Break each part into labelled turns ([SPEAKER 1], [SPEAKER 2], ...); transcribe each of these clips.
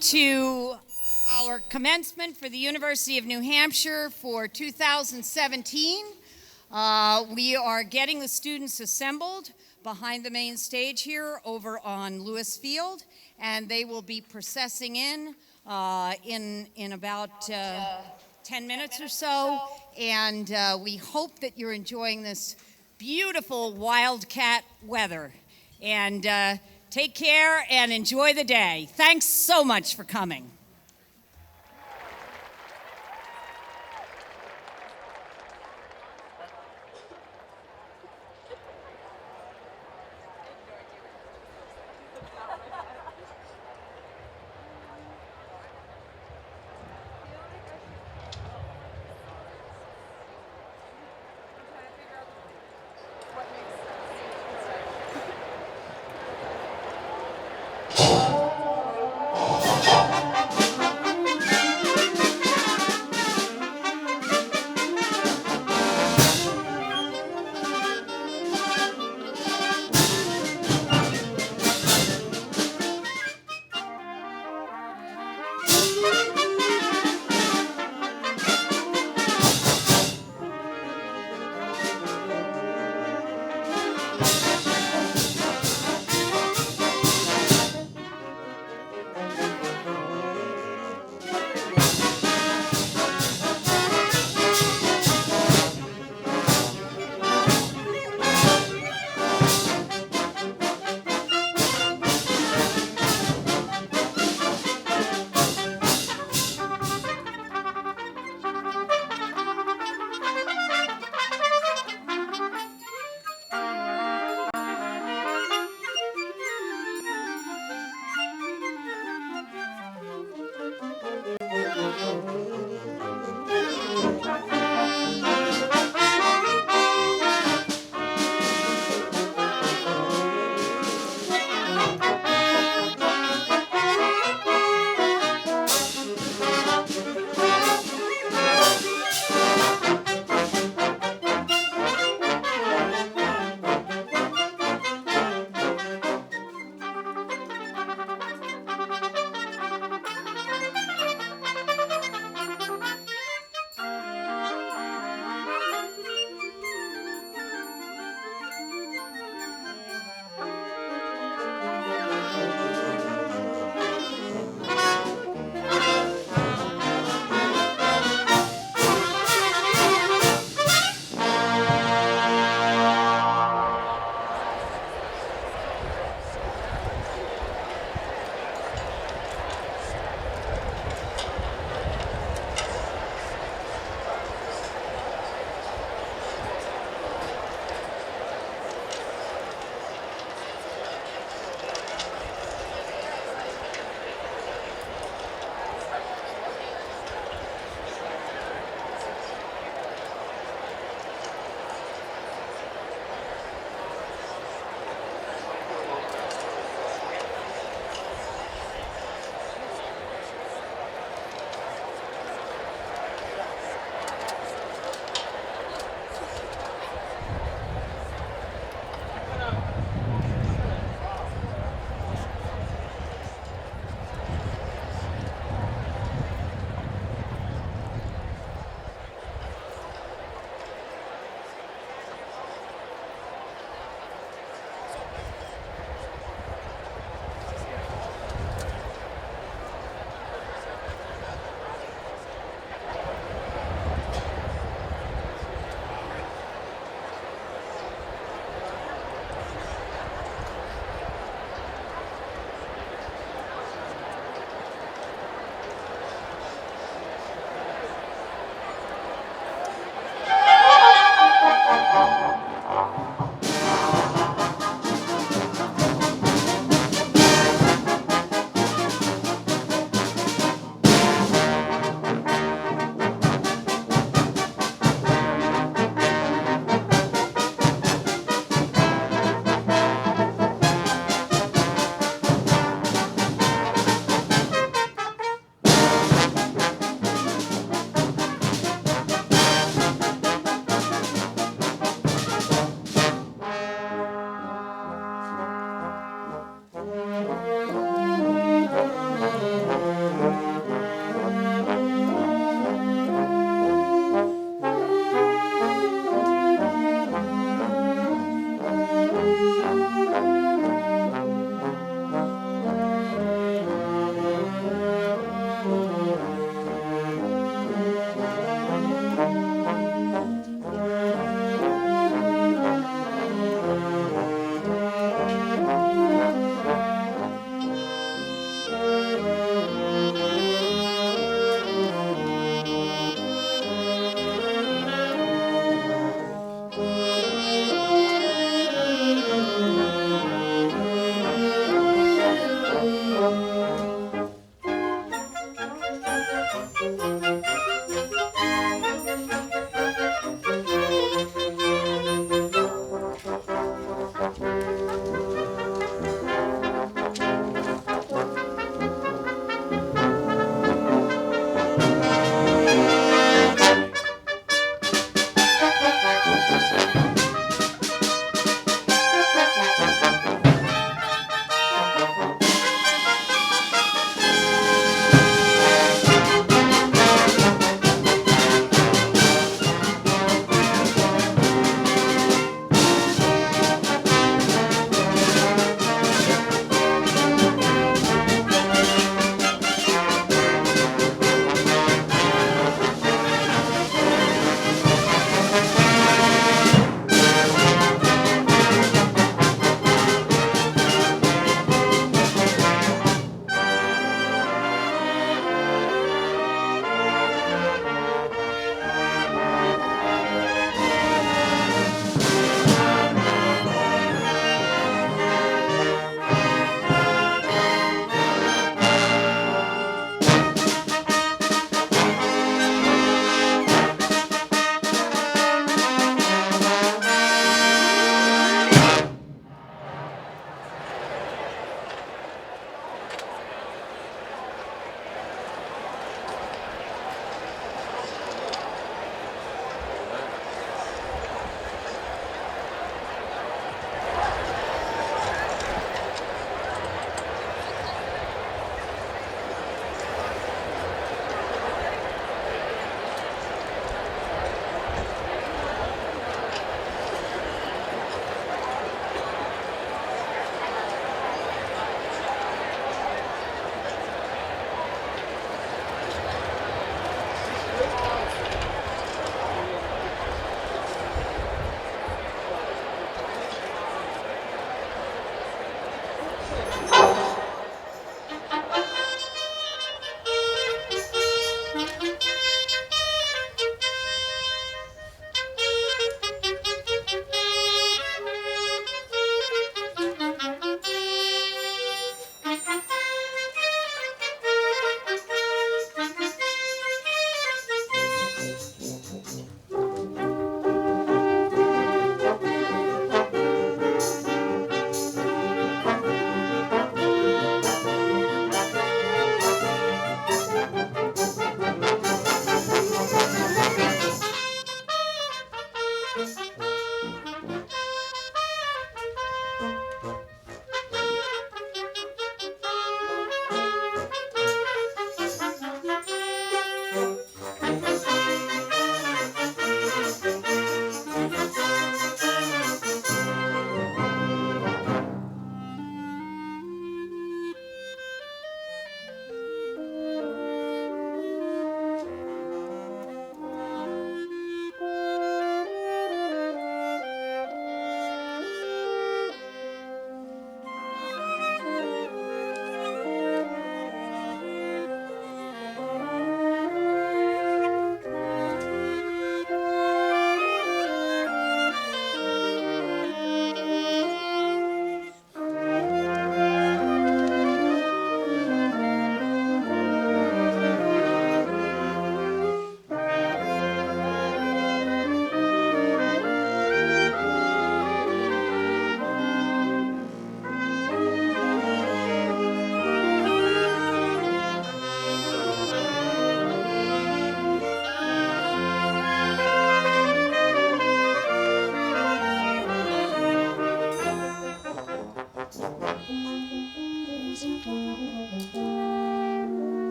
[SPEAKER 1] To our commencement for the University of New Hampshire for 2017. We are getting the students assembled behind the main stage here over on Lewis Field, and they will be processing in about 10 minutes or so, and we hope that you're enjoying this beautiful wildcat weather. And take care and enjoy the day. Thanks so much for coming.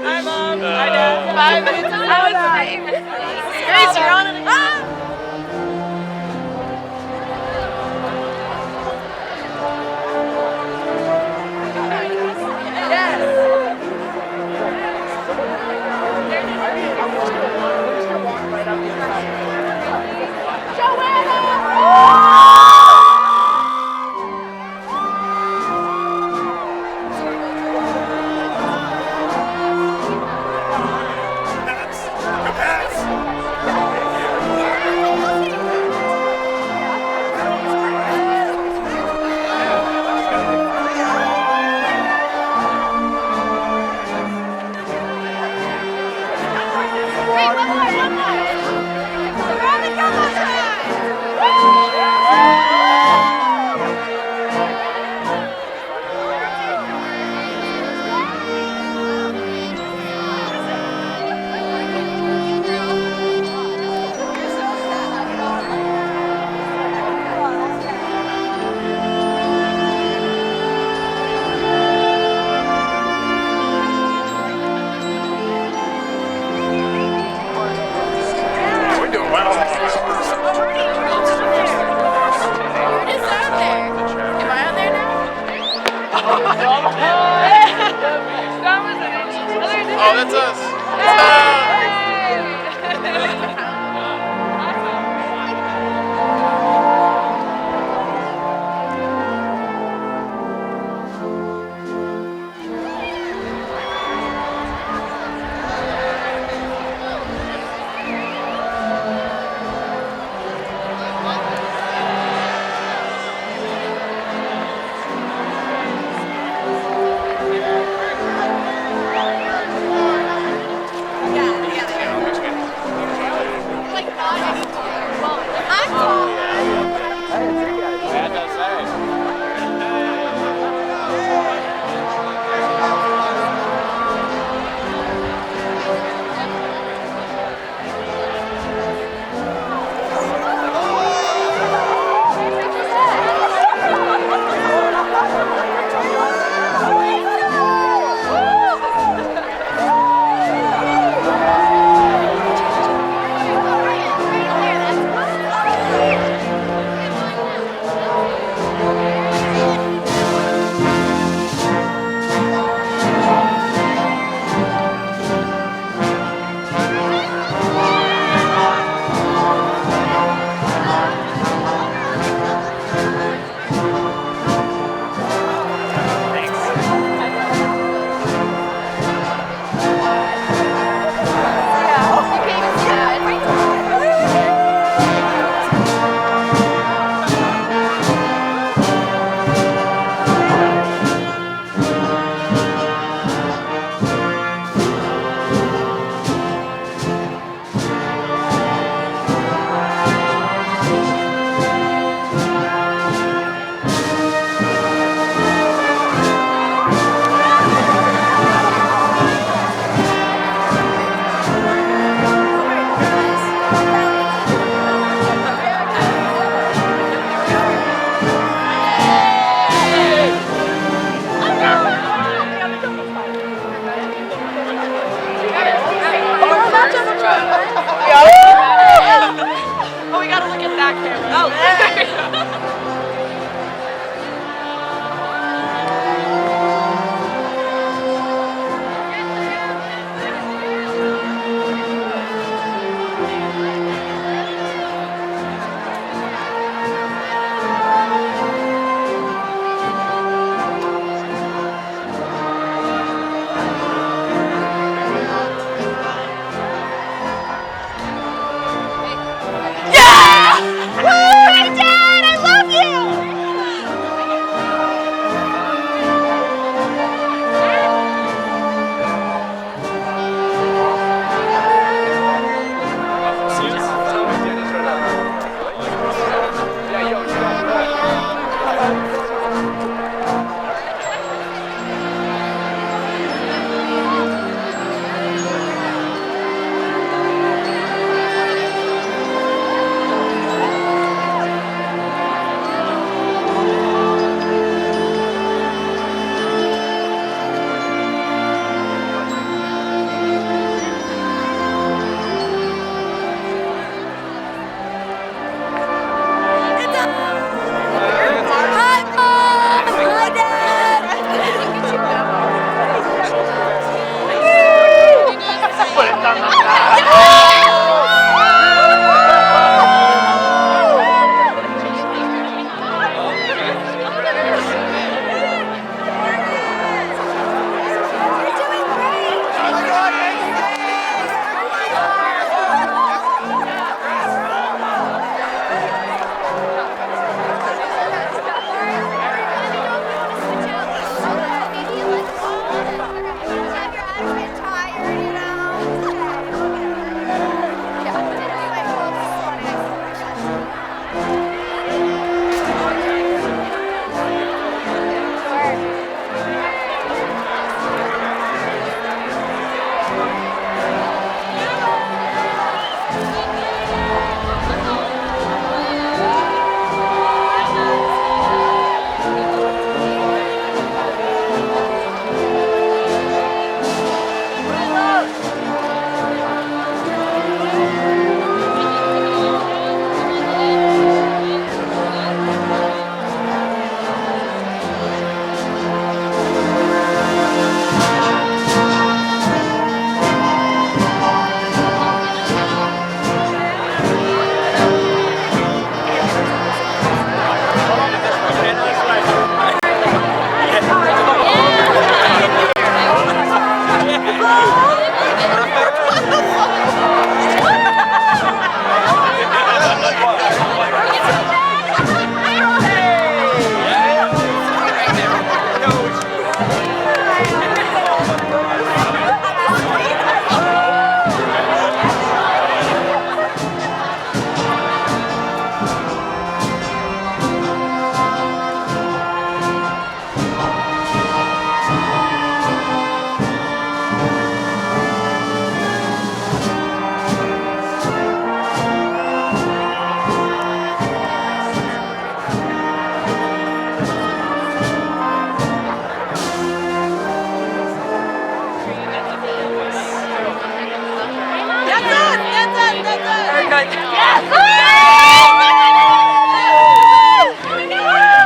[SPEAKER 2] Hi, Mom. Hi, Dad. 5 minutes. I was famous. Grace, you're on it.
[SPEAKER 3] Oh, that's us.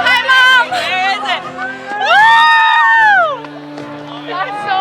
[SPEAKER 2] Hi, Mom! Where is it? Woo! That's so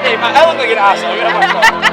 [SPEAKER 3] Hey, I look like an asshole. Get out of my phone.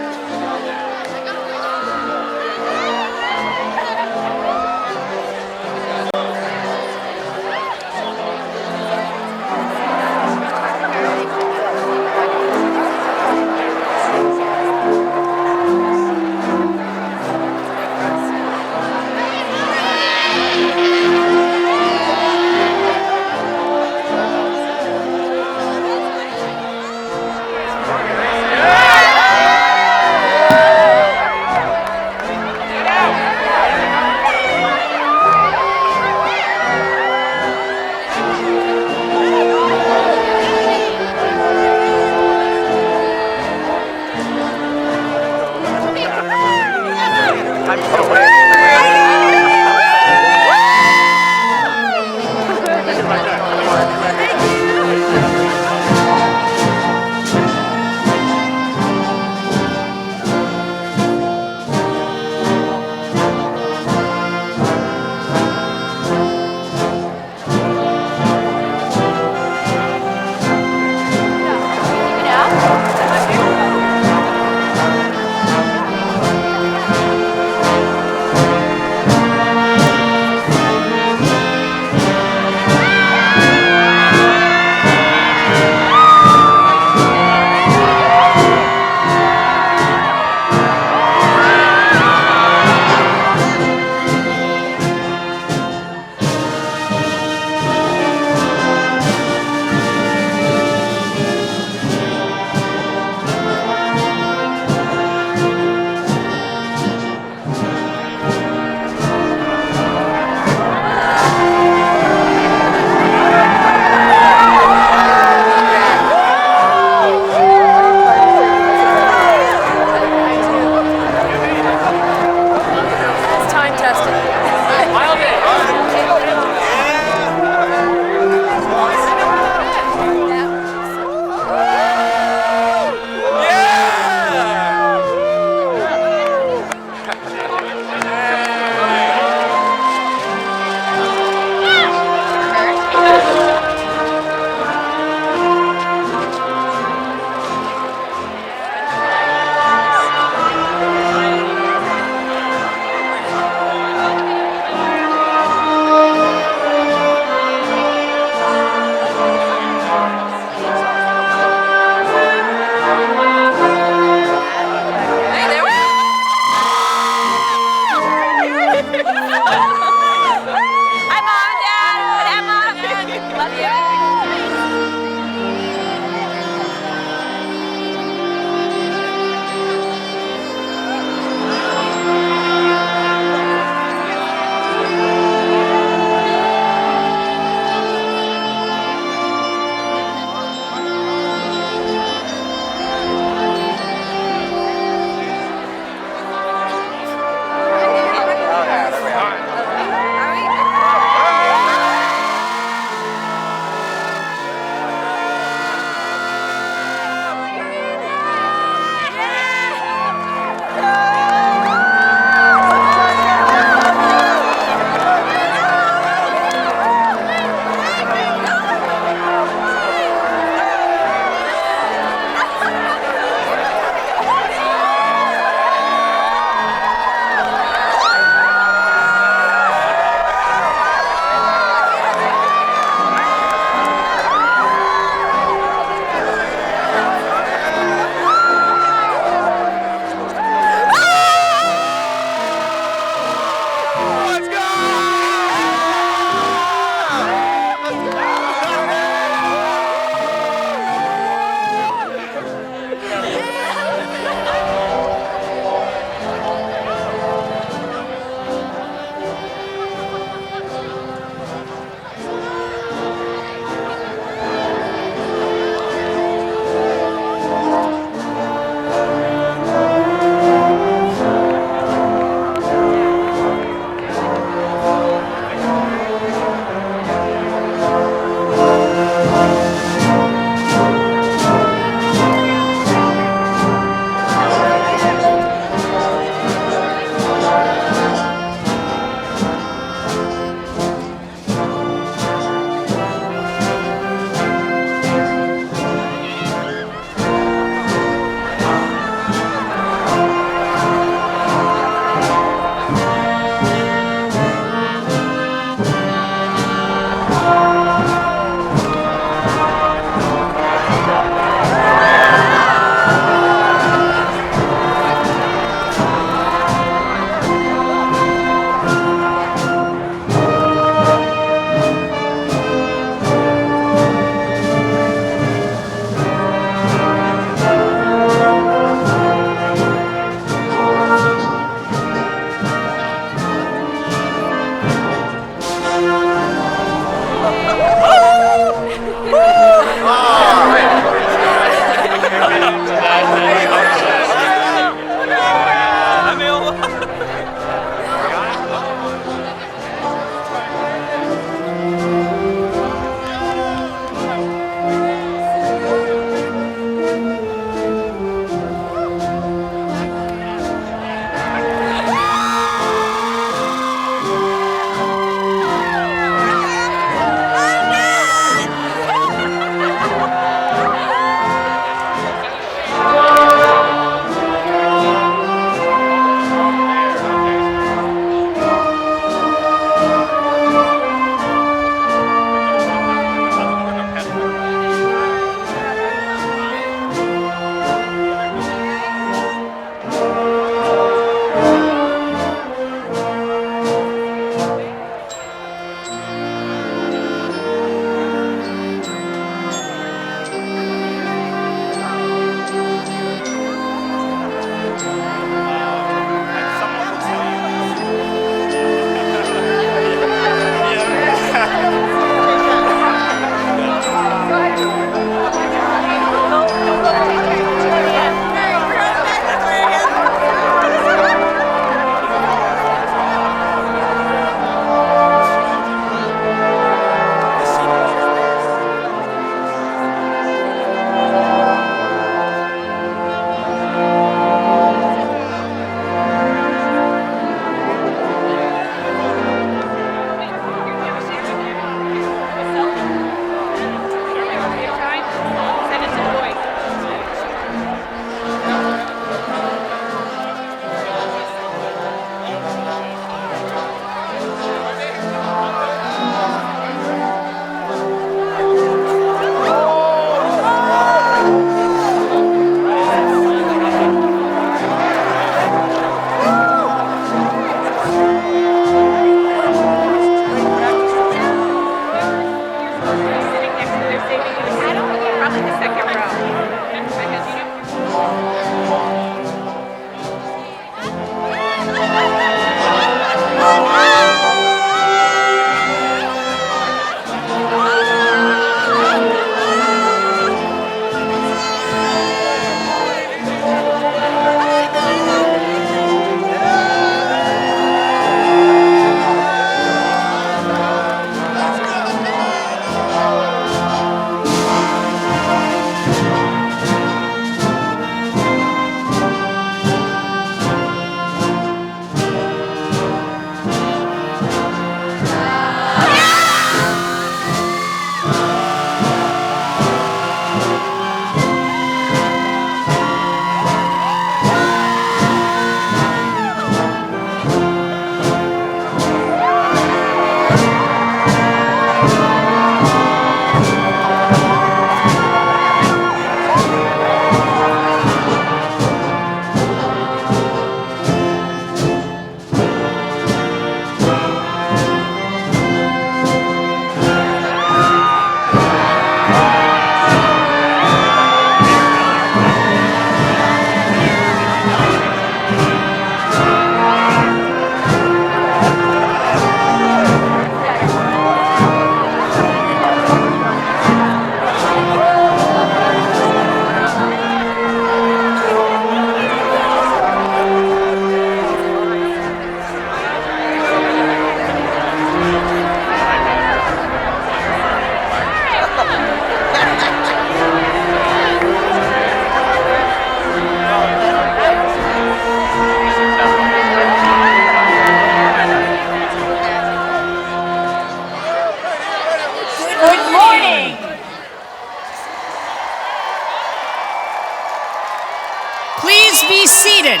[SPEAKER 1] Please be seated.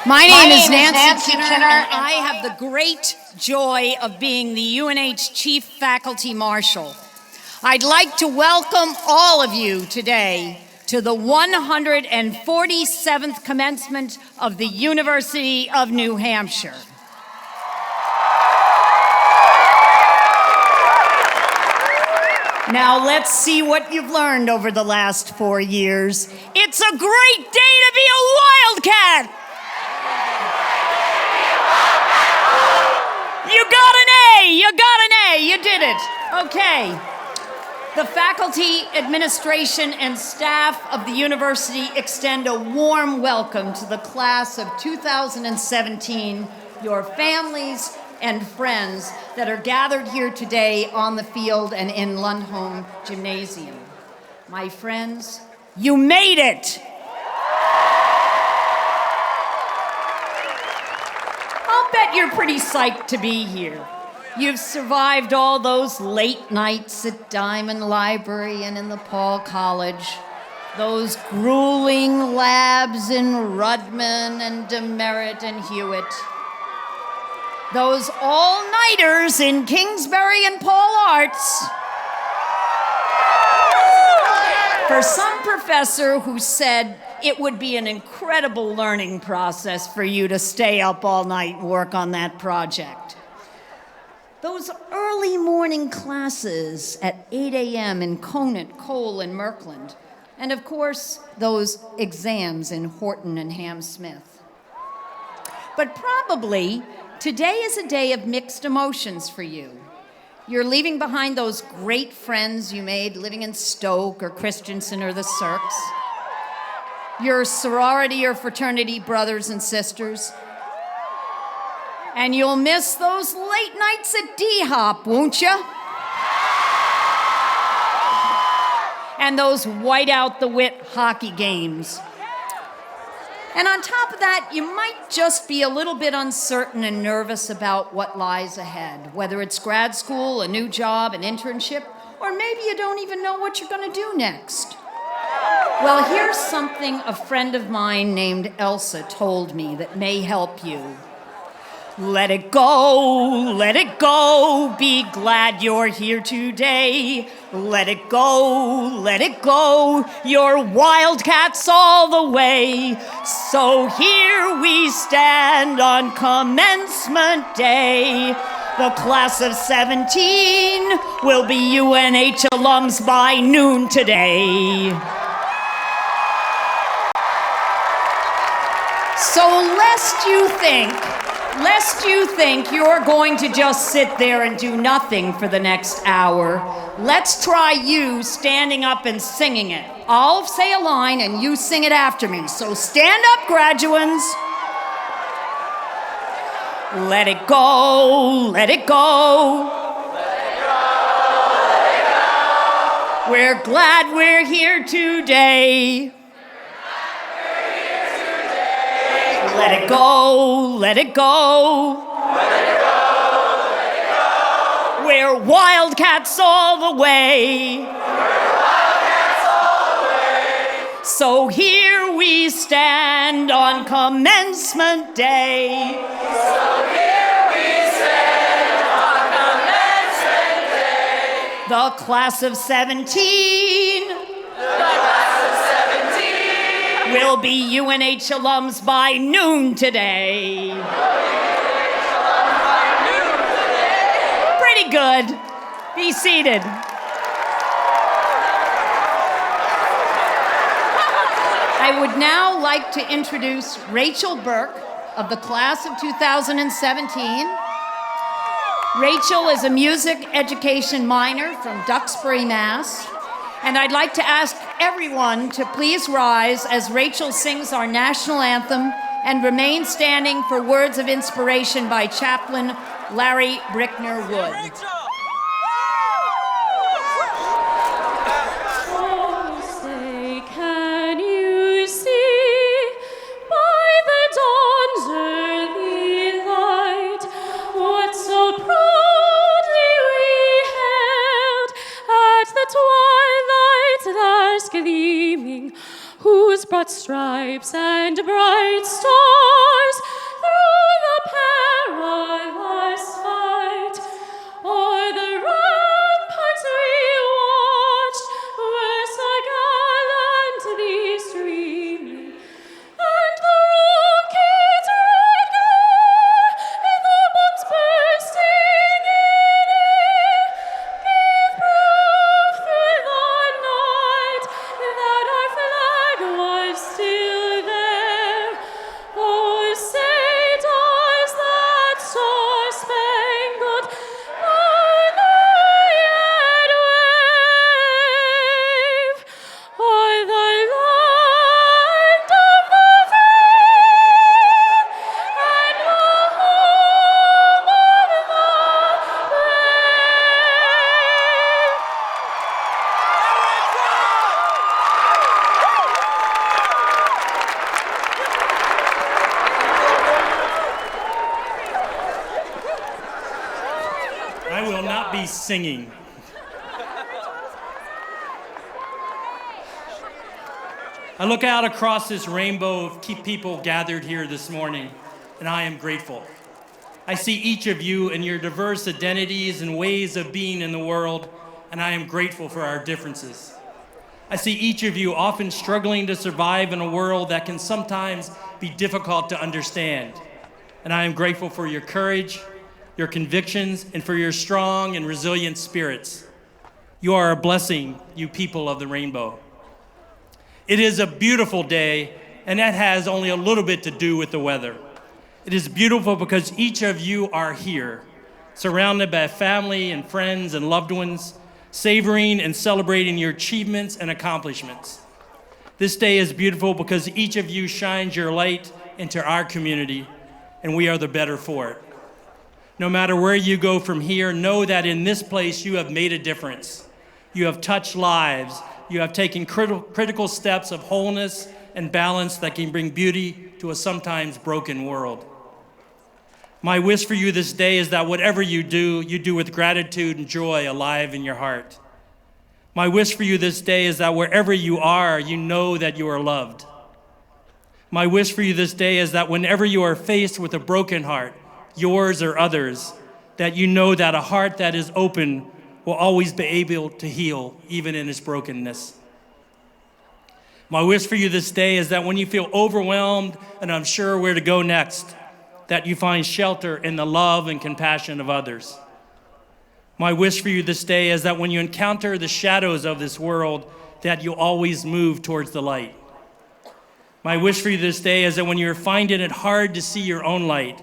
[SPEAKER 1] My name is Nancy Kinner, and I have the great joy of being the UNH Chief Faculty Marshal. I'd like to welcome all of you today to the 147th commencement of the University of New Hampshire. Now let's see what you've learned over the last 4 years. It's a great day to be a Wildcat! You got an A! You got an A! You did it! Okay. The faculty, administration, and staff of the university extend a warm welcome to the class of 2017, your families and friends that are gathered here today on the field and in Lundholm Gymnasium. My friends, you made it! I'll bet you're pretty psyched to be here. You've survived all those late nights at Diamond Library and in the Paul College, those grueling labs in Rudman and Demerit and Hewitt, those all-nighters in Kingsbury and Paul Arts. For some professor who said it would be an incredible learning process for you to stay up all night and work on that project. Those early morning classes at 8 a.m. in Conant, Cole, and Merkland. And of course, those exams in Horton and Ham-Smith. But probably, today is a day of mixed emotions for you. You're leaving behind those great friends you made living in Stoke or Christensen or the Cirques. Your sorority or fraternity brothers and sisters. And you'll miss those late nights at D-Hop, won't you? And those white-out-the-wit hockey games. And on top of that, you might just be a little bit uncertain and nervous about what lies ahead, whether it's grad school, a new job, an internship, or maybe you don't even know what you're going to do next. Well, here's something a friend of mine named Elsa told me that may help you. Let it go, be glad you're here today. Let it go, you're Wildcats all the way. So here we stand on commencement day. The class of 17 will be UNH alums by noon today. So lest you think you're going to just sit there and do nothing for the next hour, let's try you standing up and singing it. I'll say a line and you sing it after me. So stand up, graduates. Let it go, let it go. We're glad we're here today. Let it go, let it go. Let it go, let it go. We're wildcats all the way. We're wildcats all the way. So here we stand on commencement day. So here we stand on commencement day. The class of 17. We'll be UNH alums by noon today. Pretty good. Be seated. I would now like to introduce Rachel Burke of the class of 2017. Rachel is a music education minor from Duxbury, Mass. And I'd like to ask everyone to please rise as Rachel sings our national anthem and remain standing for words of inspiration by Chaplain Larry Brickner Wood.
[SPEAKER 2] Oh, say, can you see by the dawn's early light what so proudly we hailed at the twilight's last gleaming, whose broad stripes and bright stars through the perilous fight o'er the ramparts we watched were so gallantly streaming, and the rocket's red glare and the bombs bursting in air gave proof through the night that our flag was still there. Oh, say does that star-spangled banner yet wave o'er the land of the free and the home of the brave?
[SPEAKER 4] I will not be singing. I look out across this rainbow of people gathered here this morning, and I am grateful. I see each of you and your diverse identities and ways of being in the world, and I am grateful for our differences. I see each of you often struggling to survive in a world that can sometimes be difficult to understand, and I am grateful for your courage, your convictions, and for your strong and resilient spirits. You are a blessing, you people of the rainbow. It is a beautiful day, and that has only a little bit to do with the weather. It is beautiful because each of you are here, surrounded by family and friends and loved ones, savoring and celebrating your achievements and accomplishments. This day is beautiful because each of you shines your light into our community, and we are the better for it. No matter where you go from here, know that in this place you have made a difference. You have touched lives. You have taken critical steps of wholeness and balance that can bring beauty to a sometimes broken world. My wish for you this day is that whatever you do with gratitude and joy alive in your heart. My wish for you this day is that wherever you are, you know that you are loved. My wish for you this day is that whenever you are faced with a broken heart, yours or others, that you know that a heart that is open will always be able to heal, even in its brokenness. My wish for you this day is that when you feel overwhelmed and unsure where to go next, that you find shelter in the love and compassion of others. My wish for you this day is that when you encounter the shadows of this world, that you always move towards the light. My wish for you this day is that when you're finding it hard to see your own light,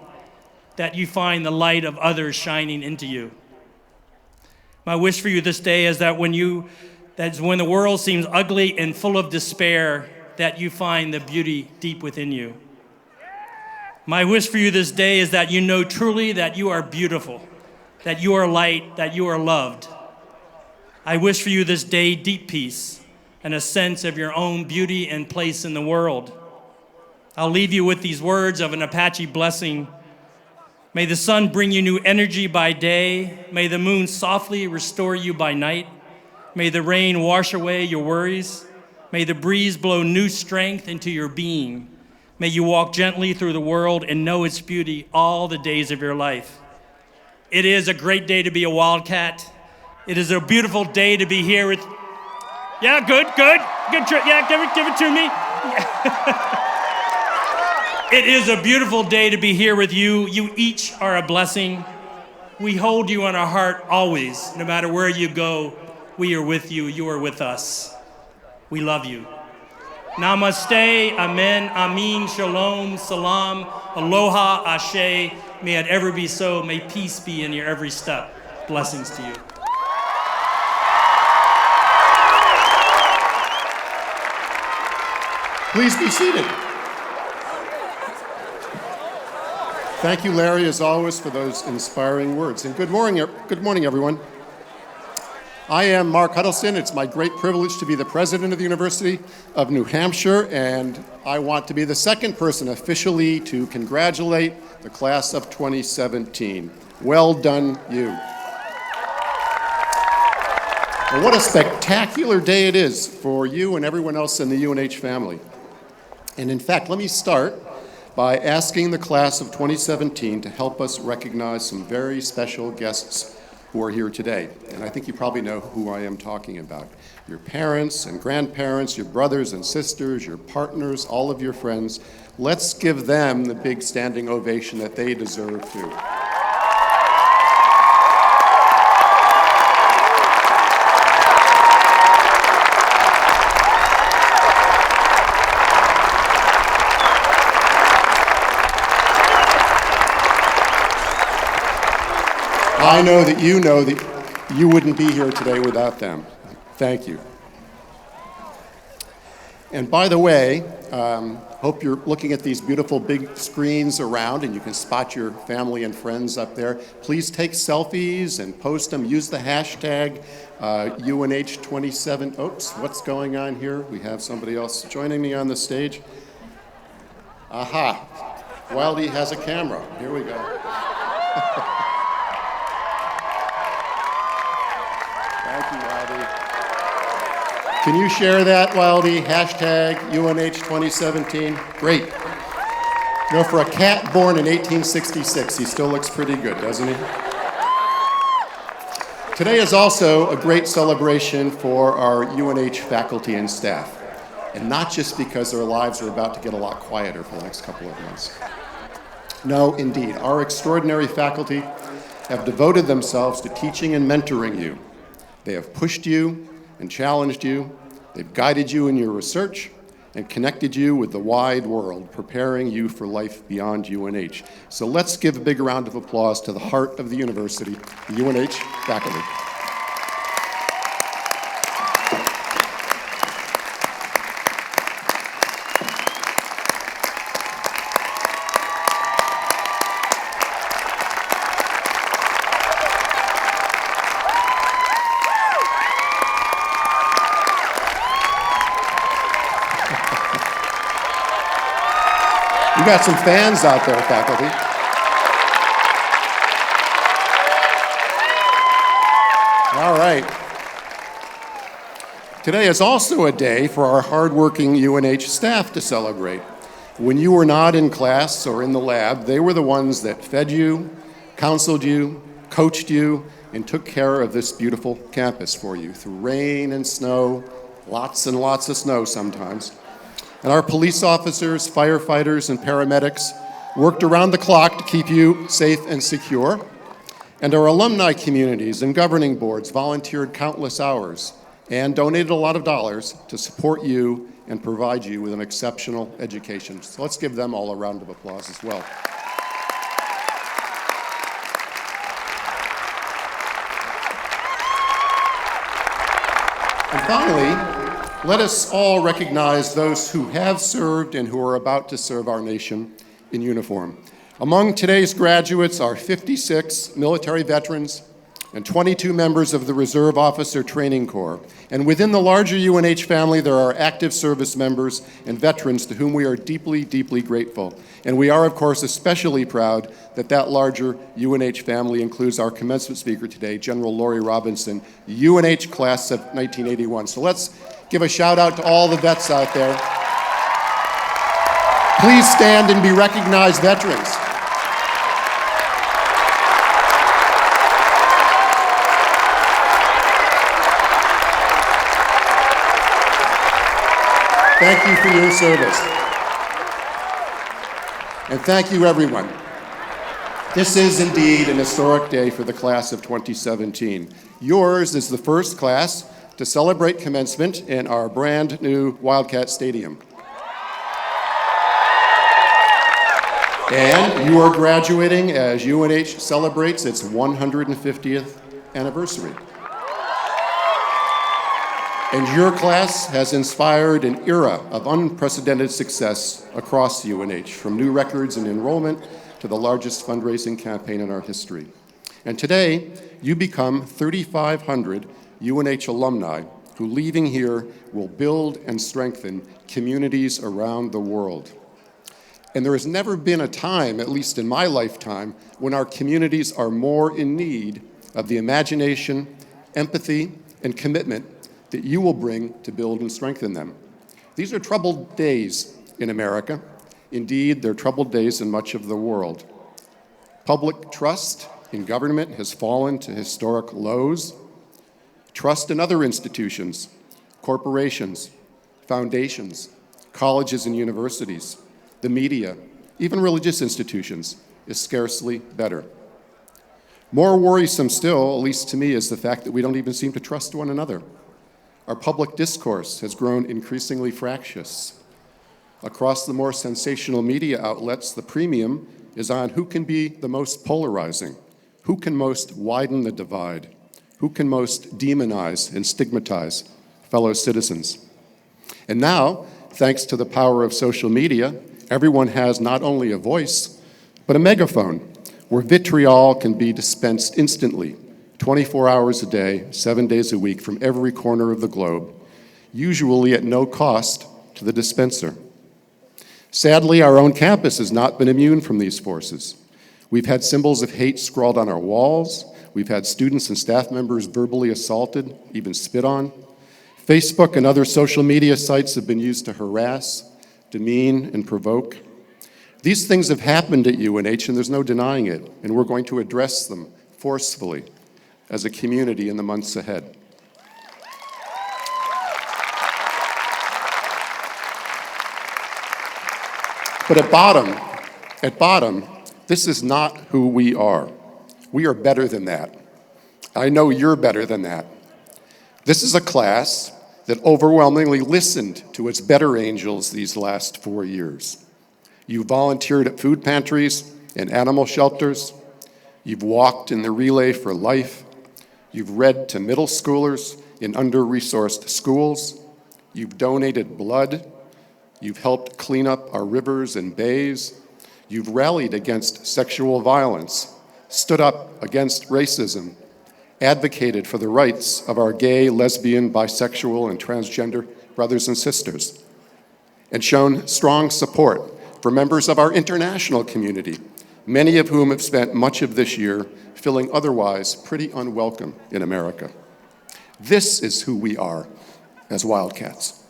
[SPEAKER 4] that you find the light of others shining into you. My wish for you this day is that when the world seems ugly and full of despair, that you find the beauty deep within you. My wish for you this day is that you know truly that you are beautiful, that you are light, that you are loved. I wish for you this day deep peace and a sense of your own beauty and place in the world. I'll leave you with these words of an Apache blessing. May the sun bring you new energy by day. May the moon softly restore you by night. May the rain wash away your worries. May the breeze blow new strength into your being. May you walk gently through the world and know its beauty all the days of your life. It is a great day to be a Wildcat. It is a beautiful day to be here with... Yeah, good. Yeah, give it to me. It is a beautiful day to be here with you. You each are a blessing. We hold you in our heart always. No matter where you go, we are with you. You are with us. We love you. Namaste, amen, amin, shalom, salam, aloha, ashe. May it ever be so. May peace be in your every step. Blessings to you.
[SPEAKER 5] Please be seated. Thank you, Larry, as always, for those inspiring words. And good morning, everyone. I am Mark Huddleston. It's my great privilege to be the president of the University of New Hampshire, and I want to be the second person officially to congratulate the class of 2017. Well done, you. And what a spectacular day it is for you and everyone else in the UNH family. And in fact, let me start by asking the class of 2017 to help us recognize some very special guests who are here today. And I think you probably know who I am talking about. Your parents and grandparents, your brothers and sisters, your partners, all of your friends. Let's give them the big standing ovation that they deserve too. I know that you wouldn't be here today without them. Thank you. And by the way, hope you're looking at these beautiful big screens around and you can spot your family and friends up there. Please take selfies and post them. Use the hashtag UNH27. Oops, what's going on here? We have somebody else joining me on the stage. Aha, Wildy has a camera. Here we go. Thank you, Wildy. Can you share that, Wildy? Hashtag UNH 2017. Great. You know, for a cat born in 1866, he still looks pretty good, doesn't he? Today is also a great celebration for our UNH faculty and staff. And not just because their lives are about to get a lot quieter for the next couple of months. No, indeed. Our extraordinary faculty have devoted themselves to teaching and mentoring you. They have pushed you and challenged you. They've guided you in your research and connected you with the wide world, preparing you for life beyond UNH. So let's give a big round of applause to the heart of the university, the UNH faculty. You got some fans out there, faculty. All right. Today is also a day for our hardworking UNH staff to celebrate. When you were not in class or in the lab, they were the ones that fed you, counseled you, coached you, and took care of this beautiful campus for you through rain and snow, lots and lots of snow sometimes. And our police officers, firefighters, and paramedics worked around the clock to keep you safe and secure. And our alumni communities and governing boards volunteered countless hours and donated a lot of dollars to support you and provide you with an exceptional education. So let's give them all a round of applause as well. And finally, let us all recognize those who have served and who are about to serve our nation in uniform. Among today's graduates are 56 military veterans and 22 members of the Reserve Officer Training Corps. And within the larger UNH family, there are active service members and veterans to whom we are deeply, deeply grateful. And we are, of course, especially proud that that larger UNH family includes our commencement speaker today, General Lori Robinson, UNH class of 1981. So let's give a shout out to all the vets out there. Please stand and be recognized, veterans. Thank you for your service. And thank you, everyone. This is indeed an historic day for the class of 2017. Yours is the first class to celebrate commencement in our brand new Wildcat Stadium. And you are graduating as UNH celebrates its 150th anniversary. And your class has inspired an era of unprecedented success across UNH, from new records in enrollment to the largest fundraising campaign in our history. And today, you become 3,500 UNH alumni who, leaving here, will build and strengthen communities around the world. And there has never been a time, at least in my lifetime, when our communities are more in need of the imagination, empathy, and commitment that you will bring to build and strengthen them. These are troubled days in America. Indeed, they're troubled days in much of the world. Public trust in government has fallen to historic lows. Trust in other institutions, corporations, foundations, colleges and universities, the media, even religious institutions, is scarcely better. More worrisome still, at least to me, is the fact that we don't even seem to trust one another. Our public discourse has grown increasingly fractious. Across the more sensational media outlets, the premium is on who can be the most polarizing, who can most widen the divide, who can most demonize and stigmatize fellow citizens. And now, thanks to the power of social media, everyone has not only a voice, but a megaphone where vitriol can be dispensed instantly, 24 hours a day, 7 days a week, from every corner of the globe, usually at no cost to the dispenser. Sadly, our own campus has not been immune from these forces. We've had symbols of hate scrawled on our walls. We've had students and staff members verbally assaulted, even spit on. Facebook and other social media sites have been used to harass, demean, and provoke. These things have happened at UNH, and there's no denying it, and we're going to address them forcefully as a community in the months ahead. But at bottom, this is not who we are. We are better than that. I know you're better than that. This is a class that overwhelmingly listened to its better angels these last 4 years. You volunteered at food pantries and animal shelters. You've walked in the Relay for Life. You've read to middle schoolers in under-resourced schools. You've donated blood. You've helped clean up our rivers and bays. You've rallied against sexual violence, stood up against racism, advocated for the rights of our gay, lesbian, bisexual, and transgender brothers and sisters, and shown strong support for members of our international community, many of whom have spent much of this year feeling otherwise pretty unwelcome in America. This is who we are as Wildcats.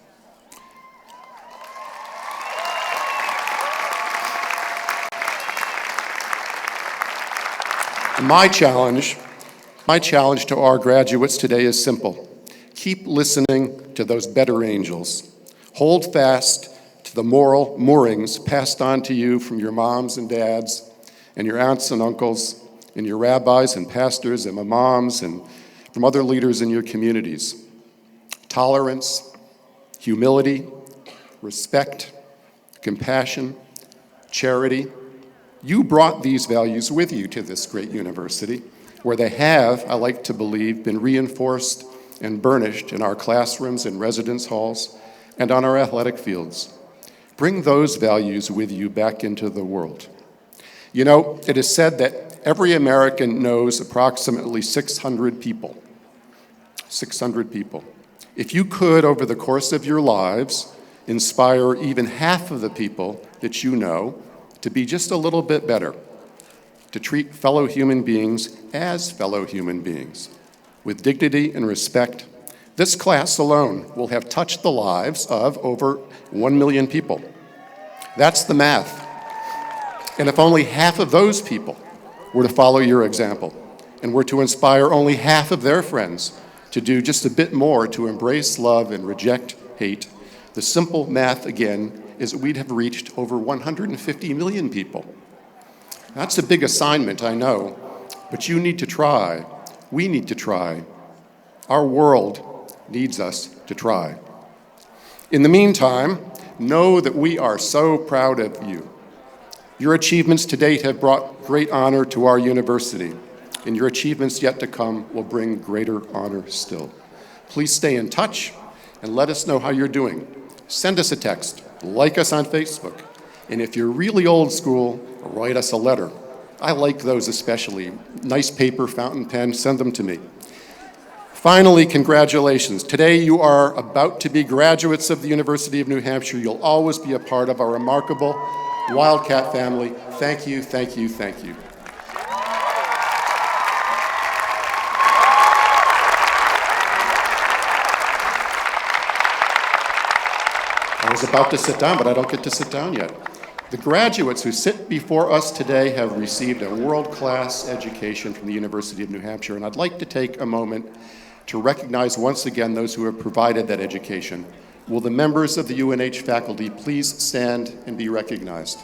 [SPEAKER 5] My challenge to our graduates today is simple. Keep listening to those better angels. Hold fast to the moral moorings passed on to you from your moms and dads and your aunts and uncles and your rabbis and pastors and imams and from other leaders in your communities. tolerance, humility, respect, compassion, charity. You brought these values with you to this great university, where they have, I like to believe, been reinforced and burnished in our classrooms and residence halls and on our athletic fields. Bring those values with you back into the world. You know, it is said that every American knows approximately 600 people. 600 people. If you could, over the course of your lives, inspire even half of the people that you know to be just a little bit better, to treat fellow human beings as fellow human beings, with dignity and respect, this class alone will have touched the lives of over 1 million people. That's the math. And if only half of those people were to follow your example and were to inspire only half of their friends to do just a bit more to embrace love and reject hate, the simple math, again, is that we'd have reached over 150 million people. That's a big assignment, I know, but you need to try. We need to try. Our world needs us to try. In the meantime, know that we are so proud of you. Your achievements to date have brought great honor to our university, and your achievements yet to come will bring greater honor still. Please stay in touch and let us know how you're doing. Send us a text, like us on Facebook, and if you're really old school, write us a letter. I like those especially. Nice paper, fountain pen, send them to me. Finally, congratulations. Today you are about to be graduates of the University of New Hampshire. You'll always be a part of our remarkable Wildcat family. Thank you, thank you, thank you. I was about to sit down, but I don't get to sit down yet. The graduates who sit before us today have received a world-class education from the University of New Hampshire, and I'd like to take a moment to recognize once again those who have provided that education. Will the members of the UNH faculty please stand and be recognized?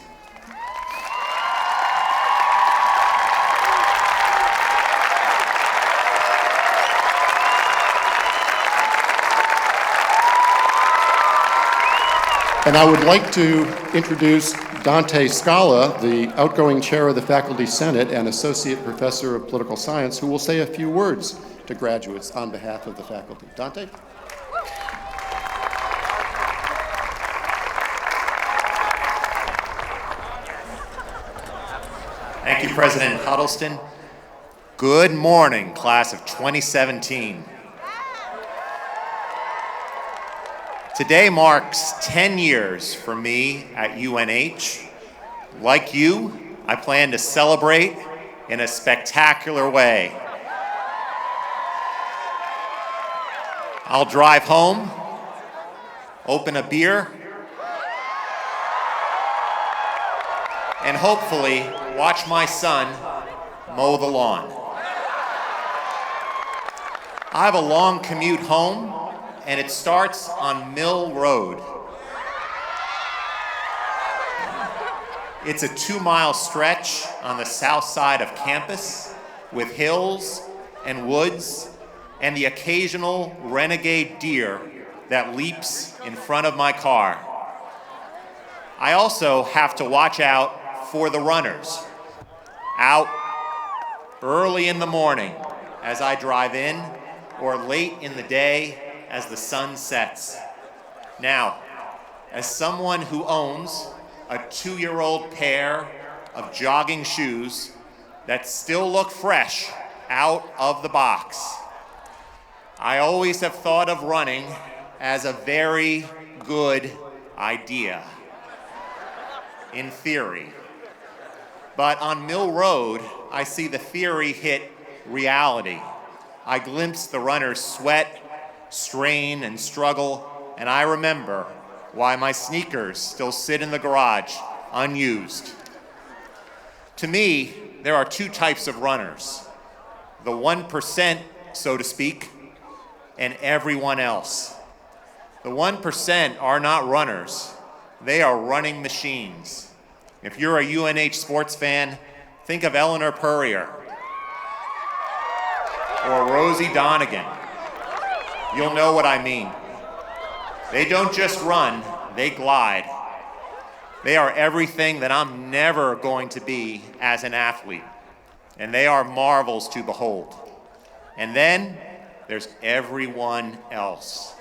[SPEAKER 5] And I would like to introduce Dante Scala, the outgoing chair of the Faculty Senate and associate professor of political science, who will say a few words to graduates on behalf of the faculty. Dante?
[SPEAKER 6] Thank you, President Huddleston. Good morning, class of 2017. Today marks 10 years for me at UNH. Like you, I plan to celebrate in a spectacular way. I'll drive home, open a beer, and hopefully watch my son mow the lawn. I have a long commute home, and it starts on Mill Road. It's a 2-mile stretch on the south side of campus with hills and woods and the occasional renegade deer that leaps in front of my car. I also have to watch out for the runners, out early in the morning as I drive in, or late in the day as the sun sets. Now, as someone who owns a 2-year-old pair of jogging shoes that still look fresh out of the box, I always have thought of running as a very good idea, in theory. But on Mill Road, I see the theory hit reality. I glimpse the runners sweat, strain, and struggle, and I remember why my sneakers still sit in the garage unused. To me, there are 2 types of runners: the 1%, so to speak, and everyone else. The 1% are not runners. They are running machines. If you're a UNH sports fan, think of Eleanor Purrier or Rosie Donegan. You'll know what I mean. They don't just run, they glide. They are everything that I'm never going to be as an athlete, and they are marvels to behold. And then there's everyone else.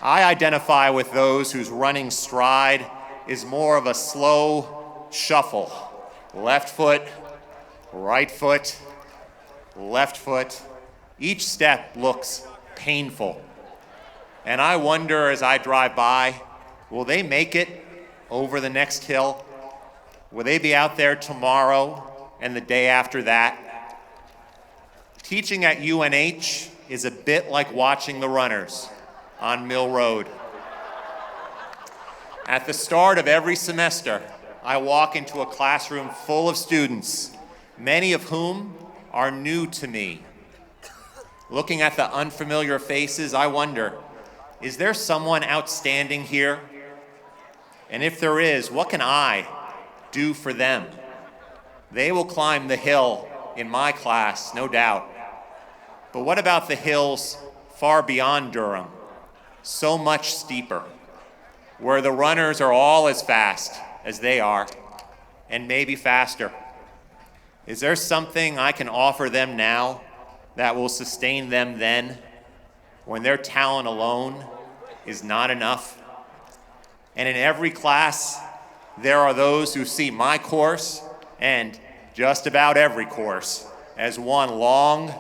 [SPEAKER 6] I identify with those whose running stride is more of a slow shuffle. Left foot, right foot, left foot. Each step looks painful. And I wonder as I drive by, will they make it over the next hill? Will they be out there tomorrow and the day after that? Teaching at UNH is a bit like watching the runners on Mill Road. At the start of every semester, I walk into a classroom full of students, many of whom are new to me. Looking at the unfamiliar faces, I wonder, is there someone outstanding here? And if there is, what can I do for them? They will climb the hill in my class, no doubt. But what about the hills far beyond Durham, so much steeper, where the runners are all as fast as they are, and maybe faster? Is there something I can offer them now that will sustain them then, when their talent alone is not enough? And in every class, there are those who see my course, and just about every course, as one long,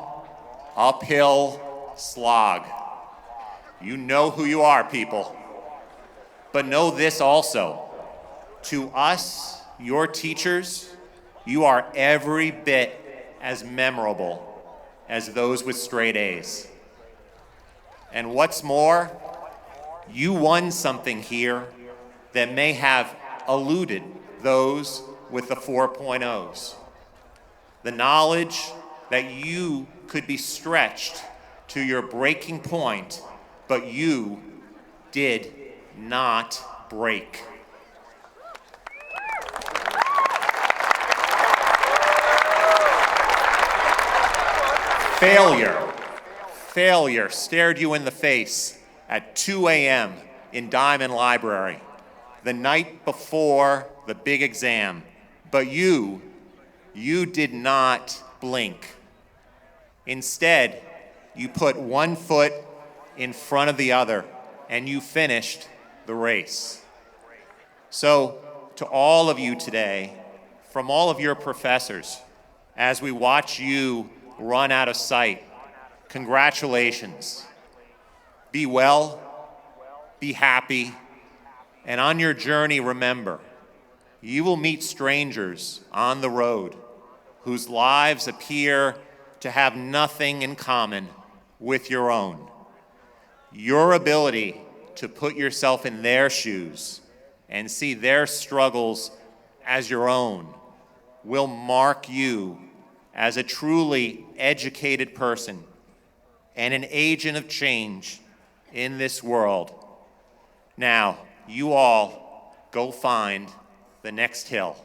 [SPEAKER 6] uphill slog. You know who you are, people. But know this also. To us, your teachers, you are every bit as memorable as those with straight A's. And what's more, you won something here that may have eluded those with the 4.0s. The knowledge that you could be stretched to your breaking point, but you did not break. Failure stared you in the face at 2 a.m. in Diamond Library, the night before the big exam, but you did not blink. Instead, you put one foot in front of the other, and you finished the race. So, to all of you today, from all of your professors, as we watch you run out of sight, congratulations. Be well, be happy, and on your journey, remember, you will meet strangers on the road whose lives appear to have nothing in common with your own. Your ability to put yourself in their shoes and see their struggles as your own will mark you as a truly educated person and an agent of change in this world. Now, you all go find the next hill.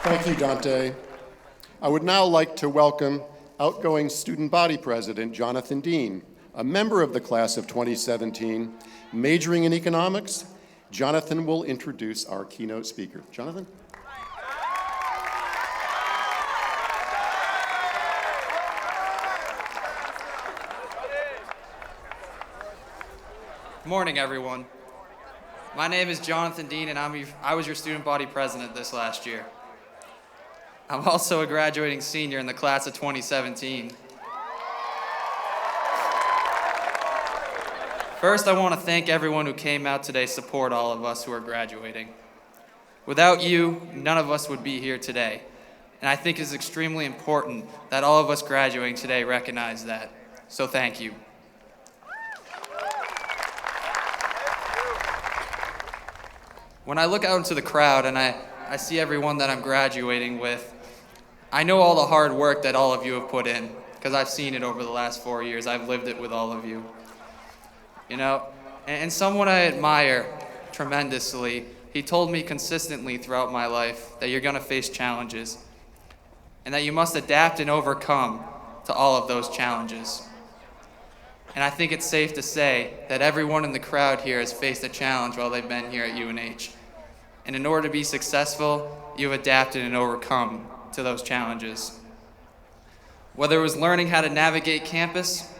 [SPEAKER 5] Thank you, Dante. I would now like to welcome outgoing student body president Jonathan Dean, a member of the class of 2017, majoring in economics. Jonathan will introduce our keynote speaker. Jonathan?
[SPEAKER 7] Good morning, everyone. My name is Jonathan Dean, and I was your student body president this last year. I'm also a graduating senior in the class of 2017. First, I want to thank everyone who came out today to support all of us who are graduating. Without you, none of us would be here today. And I think it's extremely important that all of us graduating today recognize that. So thank you. When I look out into the crowd and I see everyone that I'm graduating with, I know all the hard work that all of you have put in, because I've seen it over the last 4 years. I've lived it with all of you. You know, and someone I admire tremendously he told me consistently throughout my life that you're going to face challenges and that you must adapt and overcome to all of those challenges. And I think it's safe to say that everyone in the crowd here has faced a challenge while they've been here at UNH. And in order to be successful, you've adapted and overcome to those challenges. Whether it was learning how to navigate campus,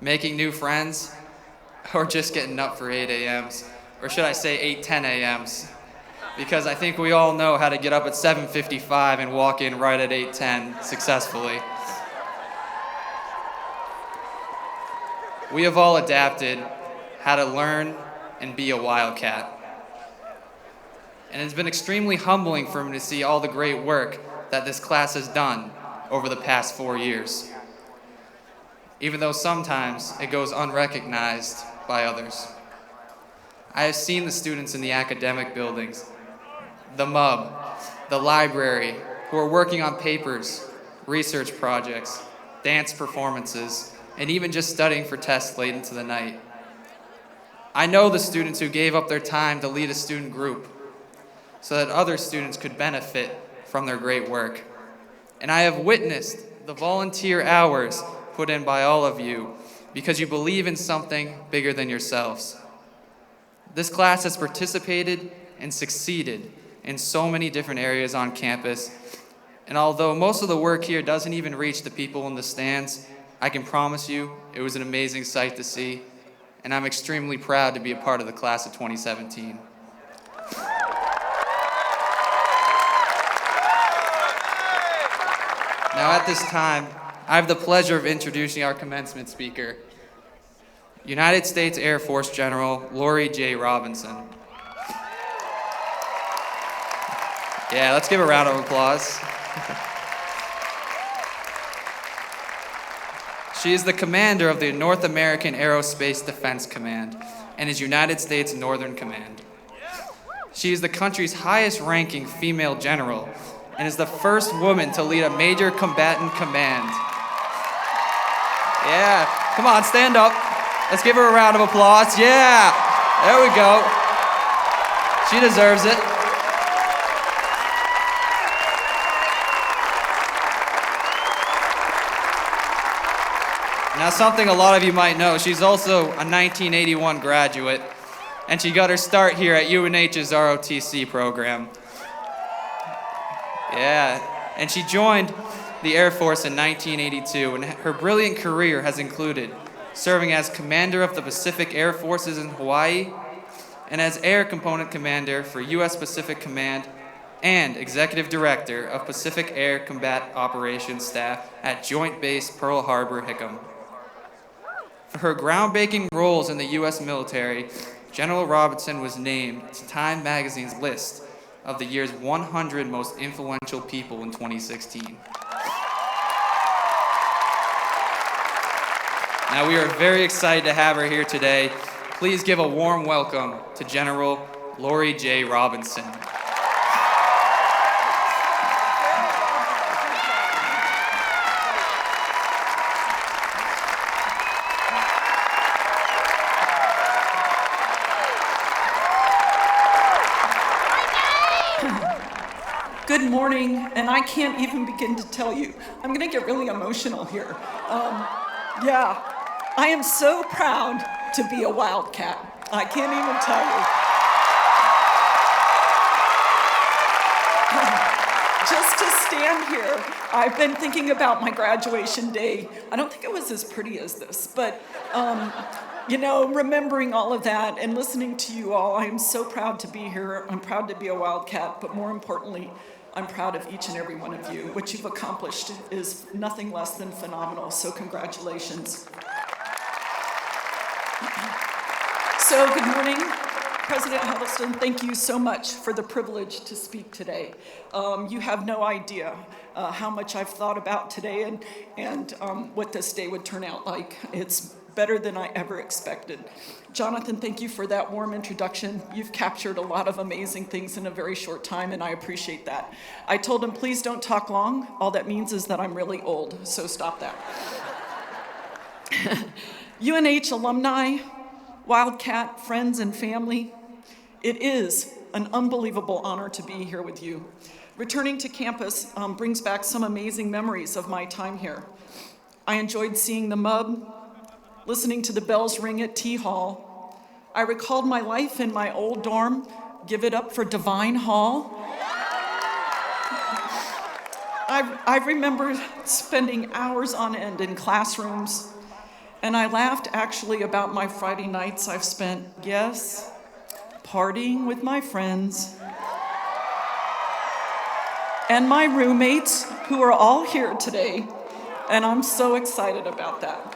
[SPEAKER 7] making new friends, or just getting up for 8 a.m.s, or should I say 8:10 a.m.s, because I think we all know how to get up at 7:55 and walk in right at 8:10 successfully. We have all adapted how to learn and be a wildcat. And it's been extremely humbling for me to see all the great work that this class has done over the past 4 years, even though sometimes it goes unrecognized by others. I have seen the students in the academic buildings, the MUB, the library, who are working on papers, research projects, dance performances, and even just studying for tests late into the night. I know the students who gave up their time to lead a student group so that other students could benefit from their great work. And I have witnessed the volunteer hours put in by all of you because you believe in something bigger than yourselves. This class has participated and succeeded in so many different areas on campus, and although most of the work here doesn't even reach the people in the stands, I can promise you it was an amazing sight to see, and I'm extremely proud to be a part of the class of 2017. Now at this time, I have the pleasure of introducing our commencement speaker, United States Air Force General Lori J. Robinson. Yeah, let's give a round of applause. She is the commander of the North American Aerospace Defense Command and is United States Northern Command. She is the country's highest-ranking female general and is the first woman to lead a major combatant command. Yeah, come on, stand up. Let's give her a round of applause. Yeah, there we go. She deserves it. Now, something a lot of you might know, she's also a 1981 graduate, and she got her start here at UNH's ROTC program. Yeah, and she joined the Air Force in 1982, and her brilliant career has included serving as Commander of the Pacific Air Forces in Hawaii, and as Air Component Commander for U.S. Pacific Command, and Executive Director of Pacific Air Combat Operations Staff at Joint Base Pearl Harbor, Hickam. For her groundbreaking roles in the U.S. military, General Robinson was named to Time magazine's list of the year's 100 most influential people in 2016. Now, we are very excited to have her here today. Please give a warm welcome to General Lori J. Robinson.
[SPEAKER 8] Good morning, and I can't even begin to tell you. I'm going to get really emotional here. Yeah, I am so proud to be a wildcat. I can't even tell you. Just to stand here, I've been thinking about my graduation day. I don't think it was as pretty as this, but you know, remembering all of that and listening to you all, I am so proud to be here. I'm proud to be a wildcat, but more importantly, I'm proud of each and every one of you. What you've accomplished is nothing less than phenomenal, so congratulations. So good morning, President Huddleston. Thank you so much for the privilege to speak today. You have no idea how much I've thought about today and what this day would turn out like. It's better than I ever expected. Jonathan, thank you for that warm introduction. You've captured a lot of amazing things in a very short time, and I appreciate that. I told him, please don't talk long. All that means is that I'm really old, so stop that. UNH alumni, Wildcat, friends, and family, it is an unbelievable honor to be here with you. Returning to campus brings back some amazing memories of my time here. I enjoyed seeing the MUB, listening to the bells ring at T Hall. I recalled my life in my old dorm, Give It Up for Divine Hall. I remember spending hours on end in classrooms, and I laughed actually about my Friday nights I've spent, yes, partying with my friends and my roommates who are all here today, and I'm so excited about that.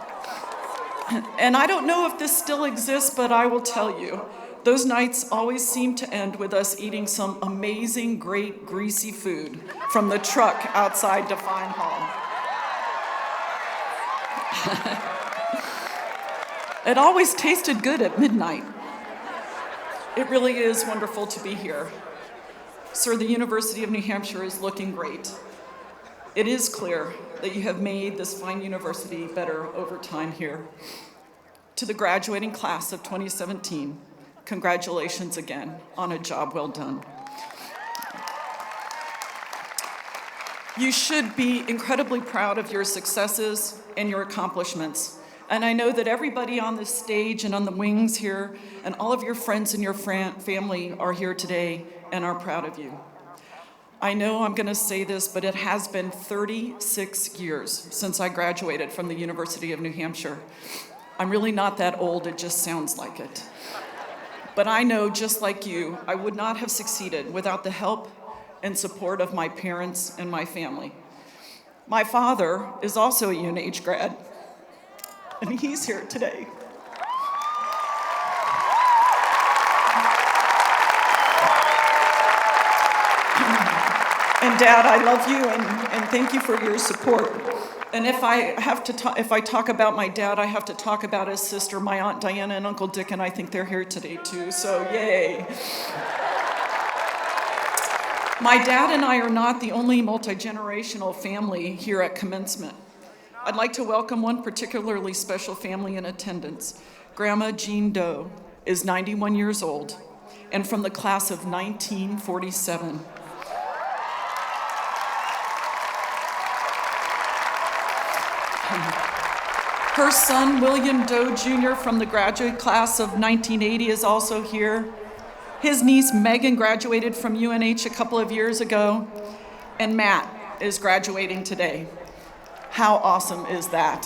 [SPEAKER 8] And I don't know if this still exists, but I will tell you, those nights always seem to end with us eating some amazing, great, greasy food from the truck outside Divine Hall. It always tasted good at midnight. It really is wonderful to be here. Sir, the University of New Hampshire is looking great. It is clear that you have made this fine university better over time here. To the graduating class of 2017, congratulations again on a job well done. You should be incredibly proud of your successes and your accomplishments. And I know that everybody on this stage and on the wings here and all of your friends and your family are here today and are proud of you. I know I'm going to say this, but it has been 36 years since I graduated from the University of New Hampshire. I'm really not that old, it just sounds like it. But I know, just like you, I would not have succeeded without the help and support of my parents and my family. My father is also a UNH grad, and he's here today. And Dad, I love you, and thank you for your support. And if I talk about my dad, I have to talk about his sister, my Aunt Diana and Uncle Dick, and I think they're here today too, so yay. My dad and I are not the only multi-generational family here at Commencement. I'd like to welcome one particularly special family in attendance. Grandma Jean Doe is 91 years old and from the class of 1947. Her son, William Doe Jr. from the graduate class of 1980 is also here. His niece, Megan, graduated from UNH a couple of years ago, and Matt is graduating today. How awesome is that?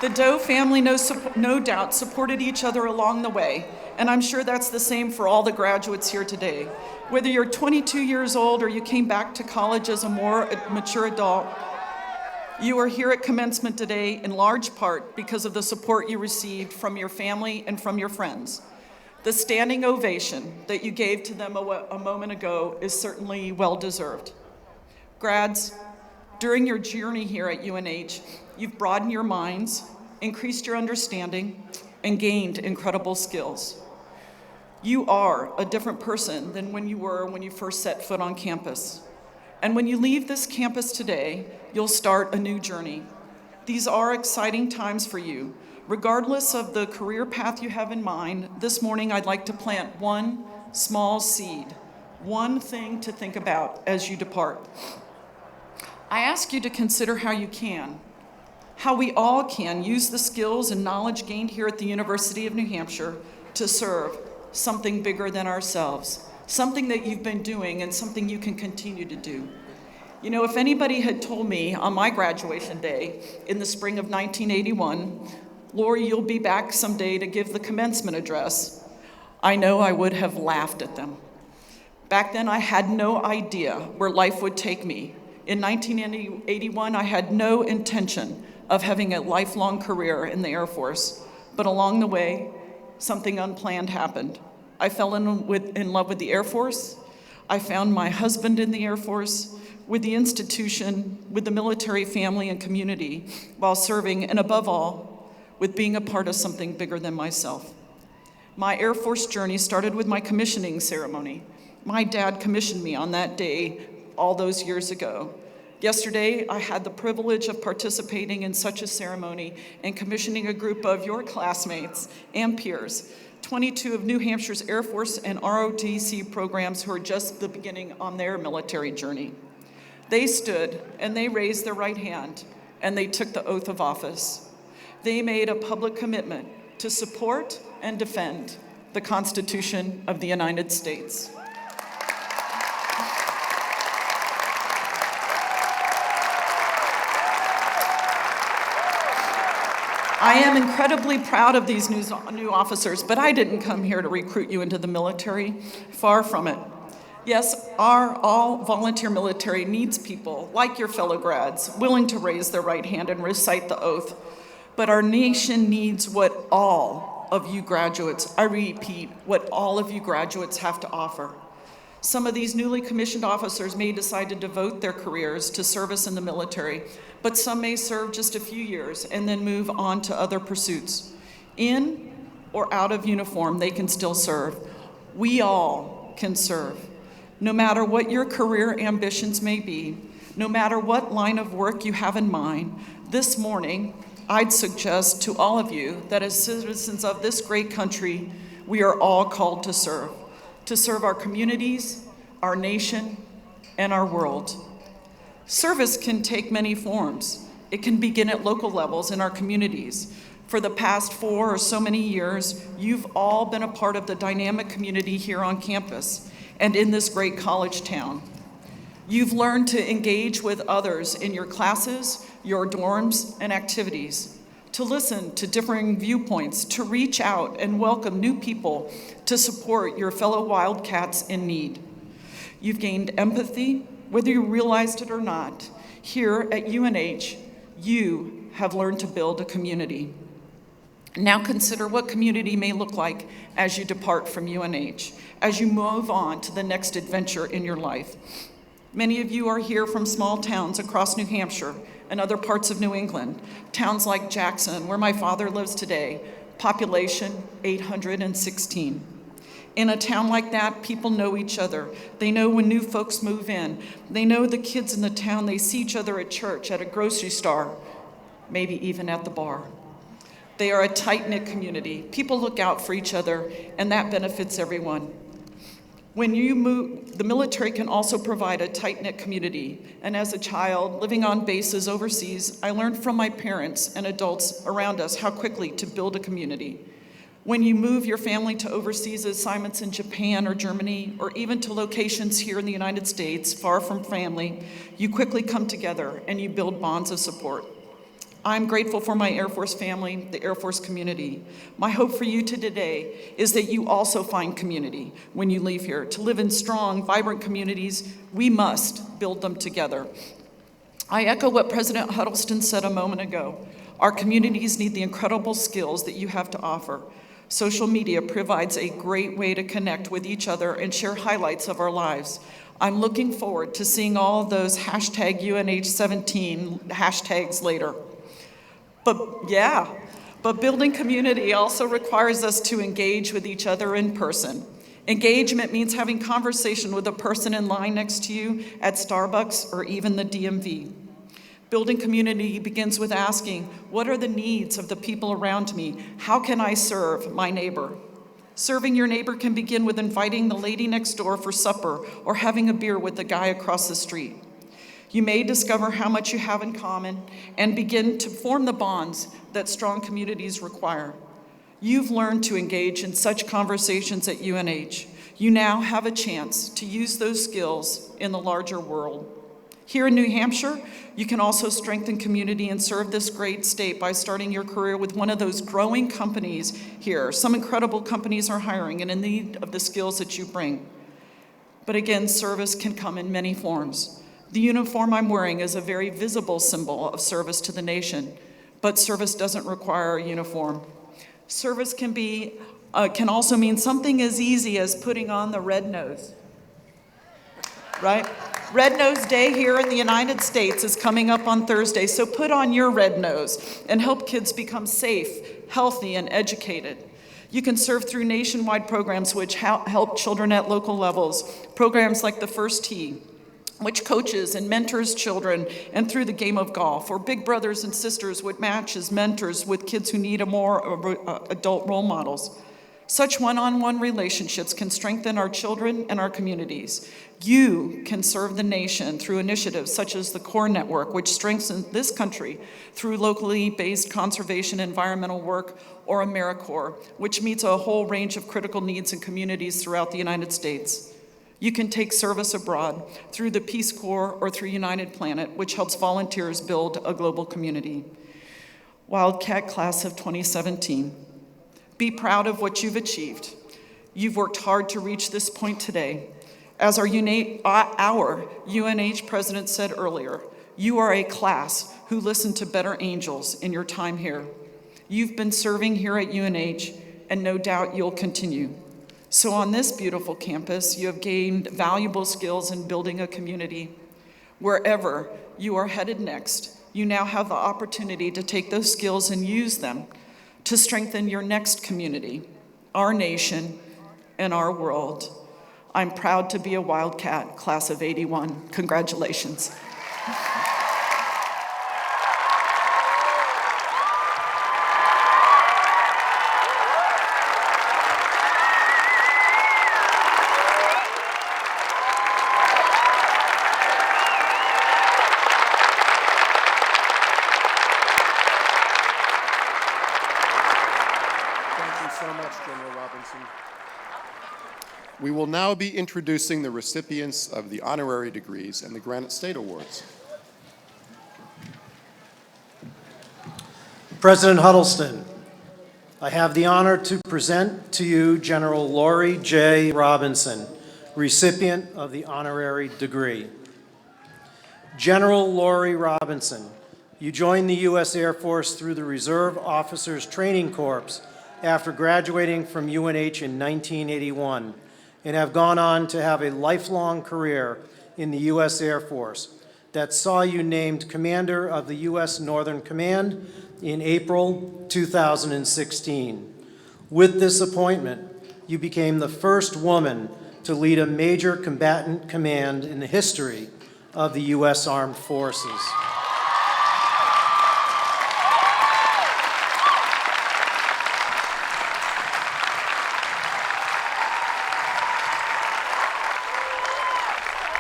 [SPEAKER 8] The Doe family, no doubt, supported each other along the way, and I'm sure that's the same for all the graduates here today. Whether you're 22 years old or you came back to college as a more mature adult, you are here at Commencement today in large part because of the support you received from your family and from your friends. The standing ovation that you gave to them a moment ago is certainly well-deserved. Grads, during your journey here at UNH, you've broadened your minds, increased your understanding, and gained incredible skills. You are a different person than when you were when you first set foot on campus. And when you leave this campus today, you'll start a new journey. These are exciting times for you. Regardless of the career path you have in mind, this morning I'd like to plant one small seed, one thing to think about as you depart. I ask you to consider how we all can use the skills and knowledge gained here at the University of New Hampshire to serve something bigger than ourselves, something that you've been doing and something you can continue to do. You know, if anybody had told me on my graduation day in the spring of 1981, Lori, you'll be back someday to give the commencement address, I know I would have laughed at them. Back then, I had no idea where life would take me. In 1981, I had no intention of having a lifelong career in the Air Force, but along the way, something unplanned happened. I fell in love with the Air Force. I found my husband in the Air Force, with the institution, with the military family and community, while serving, and above all, with being a part of something bigger than myself. My Air Force journey started with my commissioning ceremony. My dad commissioned me on that day all those years ago. Yesterday, I had the privilege of participating in such a ceremony and commissioning a group of your classmates and peers, 22 of New Hampshire's Air Force and ROTC programs who are just the beginning on their military journey. They stood and they raised their right hand and they took the oath of office. They made a public commitment to support and defend the Constitution of the United States. I am incredibly proud of these new officers, but I didn't come here to recruit you into the military. Far from it. Yes, our all-volunteer military needs people, like your fellow grads, willing to raise their right hand and recite the oath. But our nation needs what all of you graduates, I repeat, what all of you graduates have to offer. Some of these newly commissioned officers may decide to devote their careers to service in the military, but some may serve just a few years and then move on to other pursuits. In or out of uniform, they can still serve. We all can serve. No matter what your career ambitions may be, no matter what line of work you have in mind, this morning, I'd suggest to all of you that as citizens of this great country, we are all called to serve our communities, our nation, and our world. Service can take many forms. It can begin at local levels in our communities. For the past 4 or so many years, you've all been a part of the dynamic community here on campus and in this great college town. You've learned to engage with others in your classes, your dorms, and activities, to listen to differing viewpoints, to reach out and welcome new people, to support your fellow Wildcats in need. You've gained empathy, whether you realized it or not. Here at UNH, you have learned to build a community. Now consider what community may look like as you depart from UNH, as you move on to the next adventure in your life. Many of you are here from small towns across New Hampshire and other parts of New England, towns like Jackson, where my father lives today, population 816. In a town like that, people know each other. They know when new folks move in. They know the kids in the town. They see each other at church, at a grocery store, maybe even at the bar. They are a tight-knit community. People look out for each other, and that benefits everyone. When you move, the military can also provide a tight-knit community. And as a child living on bases overseas, I learned from my parents and adults around us how quickly to build a community. When you move your family to overseas assignments in Japan or Germany, or even to locations here in the United States, far from family, you quickly come together and you build bonds of support. I'm grateful for my Air Force family, the Air Force community. My hope for you today is that you also find community when you leave here. To live in strong, vibrant communities, we must build them together. I echo what President Huddleston said a moment ago. Our communities need the incredible skills that you have to offer. Social media provides a great way to connect with each other and share highlights of our lives. I'm looking forward to seeing all of those hashtag UNH17 hashtags later. But building community also requires us to engage with each other in person. Engagement means having conversation with the person in line next to you at Starbucks or even the DMV. Building community begins with asking, what are the needs of the people around me? How can I serve my neighbor? Serving your neighbor can begin with inviting the lady next door for supper or having a beer with the guy across the street. You may discover how much you have in common and begin to form the bonds that strong communities require. You've learned to engage in such conversations at UNH. You now have a chance to use those skills in the larger world. Here in New Hampshire, you can also strengthen community and serve this great state by starting your career with one of those growing companies here. Some incredible companies are hiring and in need of the skills that you bring. But again, service can come in many forms. The uniform I'm wearing is a very visible symbol of service to the nation, but service doesn't require a uniform. Service can also mean something as easy as putting on the red nose, right? Red Nose Day here in the United States is coming up on Thursday, so put on your red nose and help kids become safe, healthy, and educated. You can serve through nationwide programs which help children at local levels, programs like the First Tee, which coaches and mentors children, and through the game of golf, or big brothers and sisters would match as mentors with kids who need a more adult role models. Such one-on-one relationships can strengthen our children and our communities. You can serve the nation through initiatives such as the CORE Network, which strengthens this country through locally based conservation environmental work, or AmeriCorps, which meets a whole range of critical needs in communities throughout the United States. You can take service abroad through the Peace Corps or through United Planet, which helps volunteers build a global community. Wildcat Class of 2017, be proud of what you've achieved. You've worked hard to reach this point today. As our UNH president said earlier, you are a class who listened to better angels in your time here. You've been serving here at UNH, and no doubt you'll continue. So on this beautiful campus, you have gained valuable skills in building a community. Wherever you are headed next, you now have the opportunity to take those skills and use them to strengthen your next community, our nation, and our world. I'm proud to be a Wildcat, Class of '81. Congratulations.
[SPEAKER 5] We will now be introducing the recipients of the honorary degrees and the Granite State Awards.
[SPEAKER 9] President Huddleston, I have the honor to present to you General Lori J. Robinson, recipient of the honorary degree. General Lori Robinson, you joined the U.S. Air Force through the Reserve Officers Training Corps after graduating from UNH in 1981. And have gone on to have a lifelong career in the U.S. Air Force that saw you named Commander of the U.S. Northern Command in April 2016. With this appointment, you became the first woman to lead a major combatant command in the history of the U.S. Armed Forces.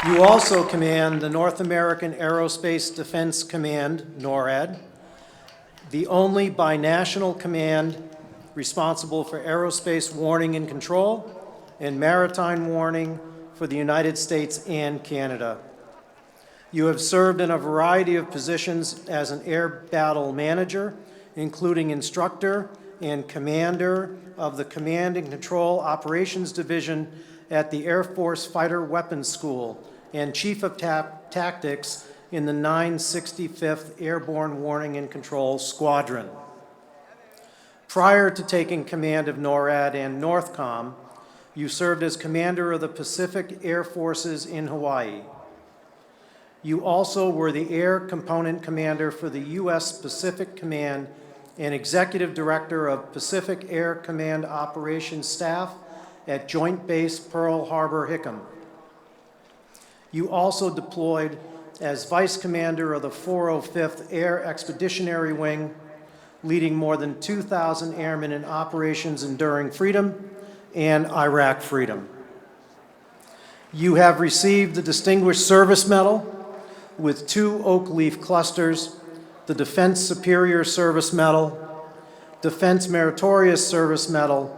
[SPEAKER 9] You also command the North American Aerospace Defense Command, NORAD, the only binational command responsible for aerospace warning and control and maritime warning for the United States and Canada. You have served in a variety of positions as an air battle manager, including instructor and commander of the Command and Control Operations Division at the Air Force Fighter Weapons School, and Chief of Tactics in the 965th Airborne Warning and Control Squadron. Prior to taking command of NORAD and NORTHCOM, you served as commander of the Pacific Air Forces in Hawaii. You also were the Air Component Commander for the U.S. Pacific Command and Executive Director of Pacific Air Command Operations Staff at Joint Base Pearl Harbor-Hickam. You also deployed as Vice Commander of the 405th Air Expeditionary Wing, leading more than 2,000 airmen in Operations Enduring Freedom and Iraq Freedom. You have received the Distinguished Service Medal with 2 oak leaf clusters, the Defense Superior Service Medal, Defense Meritorious Service Medal,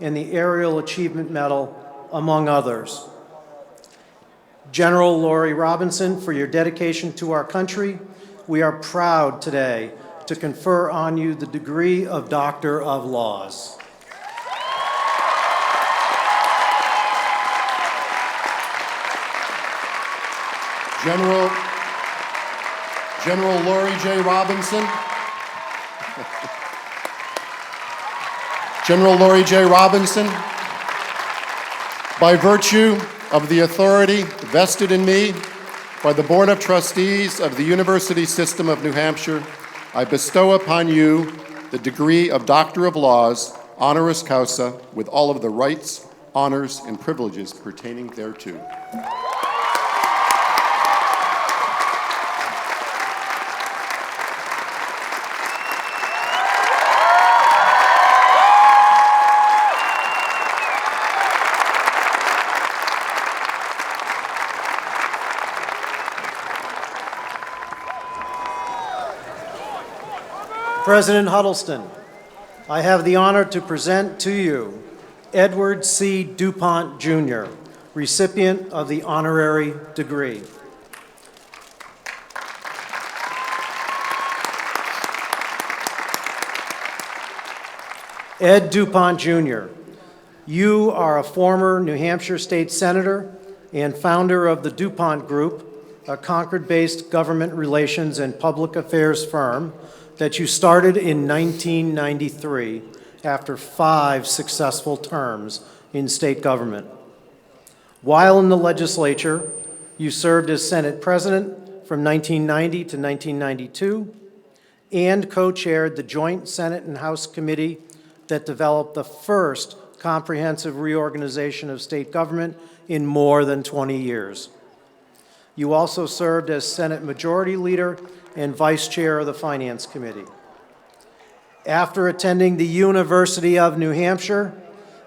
[SPEAKER 9] and the Aerial Achievement Medal, among others. General Lori Robinson, for your dedication to our country, we are proud today to confer on you the degree of Doctor of Laws.
[SPEAKER 5] General Lori J. Robinson. General Lori J. Robinson, by virtue of the authority vested in me by the Board of Trustees of the University System of New Hampshire, I bestow upon you the degree of Doctor of Laws, honoris causa, with all of the rights, honors, and privileges pertaining thereto.
[SPEAKER 9] President Huddleston, I have the honor to present to you Edward C. DuPont, Jr., recipient of the honorary degree. Ed DuPont, Jr., you are a former New Hampshire State Senator and founder of the DuPont Group, a Concord-based government relations and public affairs firm that you started in 1993 after 5 successful terms in state government. While in the legislature, you served as Senate President from 1990 to 1992 and co-chaired the joint Senate and House committee that developed the first comprehensive reorganization of state government in more than 20 years. You also served as Senate Majority Leader and Vice Chair of the Finance Committee. After attending the University of New Hampshire,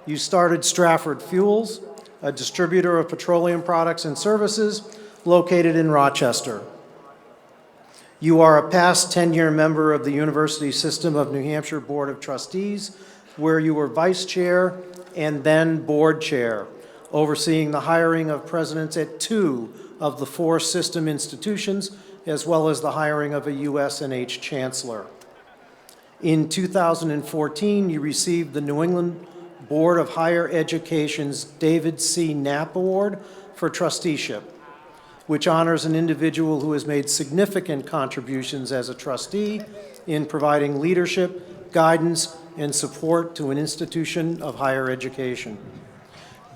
[SPEAKER 9] you started Stratford Fuels, a distributor of petroleum products and services located in Rochester. You are a past 10-year member of the University System of New Hampshire Board of Trustees, where you were Vice Chair and then Board Chair, overseeing the hiring of presidents at 2 of the 4 system institutions, as well as the hiring of a UNH Chancellor. In 2014, you received the New England Board of Higher Education's David C. Knapp Award for trusteeship, which honors an individual who has made significant contributions as a trustee in providing leadership, guidance, and support to an institution of higher education.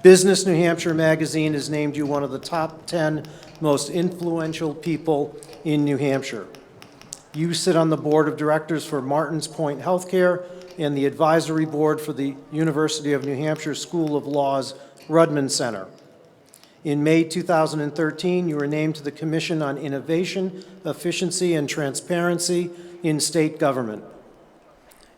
[SPEAKER 9] Business New Hampshire magazine has named you one of the top 10 most influential people in New Hampshire. You sit on the board of directors for Martins Point Healthcare and the advisory board for the University of New Hampshire School of Law's Rudman Center. In May 2013, you were named to the Commission on Innovation, Efficiency, and Transparency in State Government.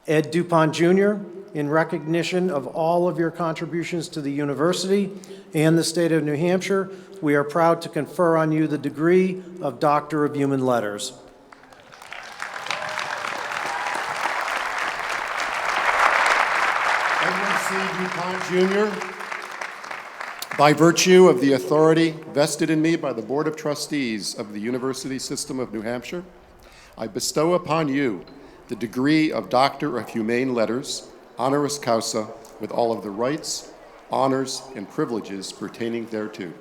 [SPEAKER 9] Ed DuPont, Jr., in recognition of all of your contributions to the university and the state of New Hampshire, we are proud to confer on you the degree of Doctor of Human Letters.
[SPEAKER 5] Edward C. DuPont, Jr., by virtue of the authority vested in me by the Board of Trustees of the University System of New Hampshire, I bestow upon you the degree of Doctor of Humane Letters, honoris causa, with all of the rights, honors, and privileges pertaining thereto.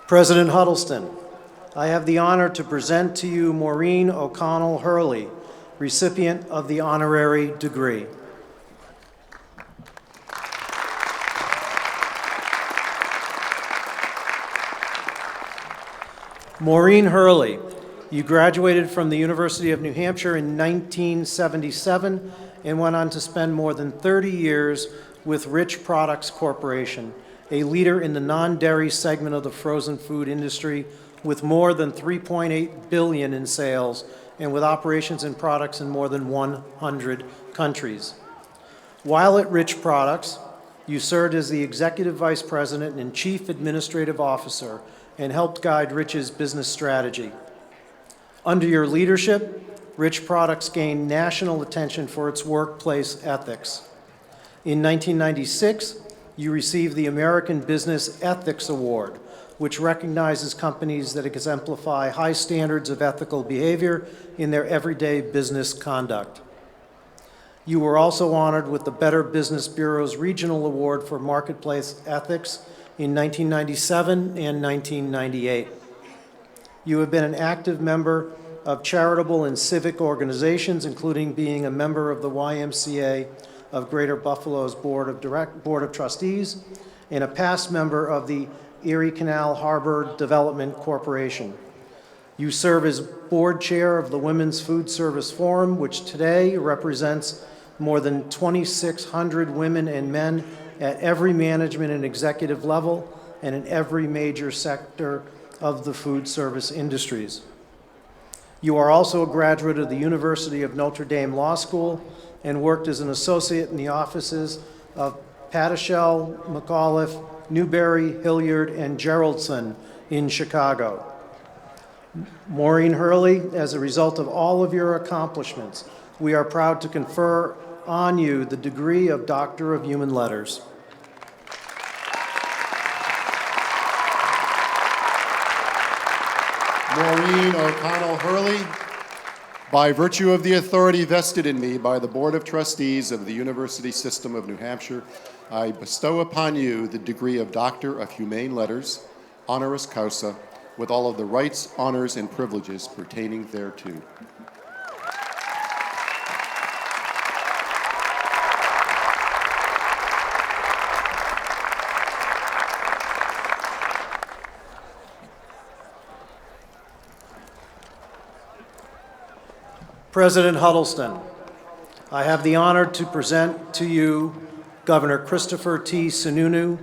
[SPEAKER 9] President Huddleston, I have the honor to present to you Maureen O'Connell Hurley, recipient of the honorary degree. Maureen Hurley, you graduated from the University of New Hampshire in 1977 and went on to spend more than 30 years with Rich Products Corporation, a leader in the non-dairy segment of the frozen food industry with more than $3.8 billion in sales and with operations and products in more than 100 countries. While at Rich Products, you served as the Executive Vice President and Chief Administrative Officer and helped guide Rich's business strategy. Under your leadership, Rich Products gained national attention for its workplace ethics. In 1996, you received the American Business Ethics Award, which recognizes companies that exemplify high standards of ethical behavior in their everyday business conduct. You were also honored with the Better Business Bureau's Regional Award for Marketplace Ethics in 1997 and 1998. You have been an active member of charitable and civic organizations, including being a member of the YMCA of Greater Buffalo's Board of Trustees and a past member of the Erie Canal Harbor Development Corporation. You serve as board chair of the Women's Food Service Forum, which today represents more than 2,600 women and men at every management and executive level and in every major sector of the food service industries. You are also a graduate of the University of Notre Dame Law School and worked as an associate in the offices of Pattishell, McAuliffe, Newberry, Hilliard, and Geraldson in Chicago. Maureen Hurley, as a result of all of your accomplishments, we are proud to confer on you the degree of Doctor of Human Letters.
[SPEAKER 5] Maureen O'Connell Hurley, by virtue of the authority vested in me by the Board of Trustees of the University System of New Hampshire, I bestow upon you the degree of Doctor of Humane Letters, honoris causa, with all of the rights, honors, and privileges pertaining thereto.
[SPEAKER 9] President Huddleston, I have the honor to present to you Governor Christopher T. Sununu,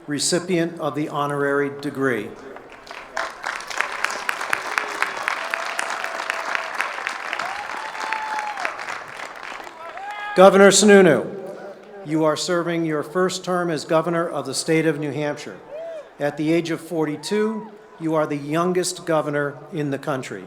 [SPEAKER 9] recipient of the honorary degree. Governor Sununu, you are serving your first term as governor of the state of New Hampshire. At the age of 42, you are the youngest governor in the country.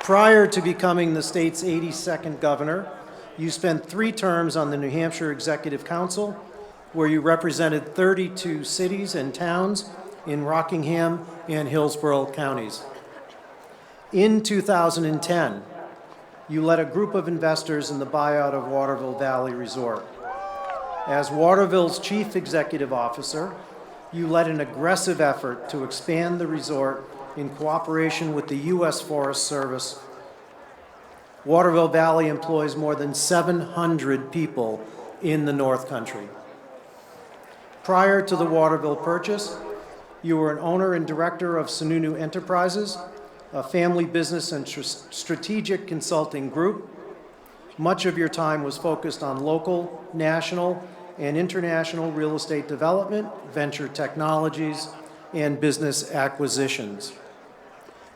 [SPEAKER 9] Prior to becoming the state's 82nd governor, you spent 3 terms on the New Hampshire Executive Council, where you represented 32 cities and towns in Rockingham and Hillsborough counties. In 2010, you led a group of investors in the buyout of Waterville Valley Resort. As Waterville's chief executive officer, you led an aggressive effort to expand the resort in cooperation with the U.S. Forest Service. Waterville Valley employs more than 700 people in the North Country. Prior to the Waterville purchase, you were an owner and director of Sununu Enterprises, a family business and strategic consulting group. Much of your time was focused on local, national, and international real estate development, venture technologies, and business acquisitions.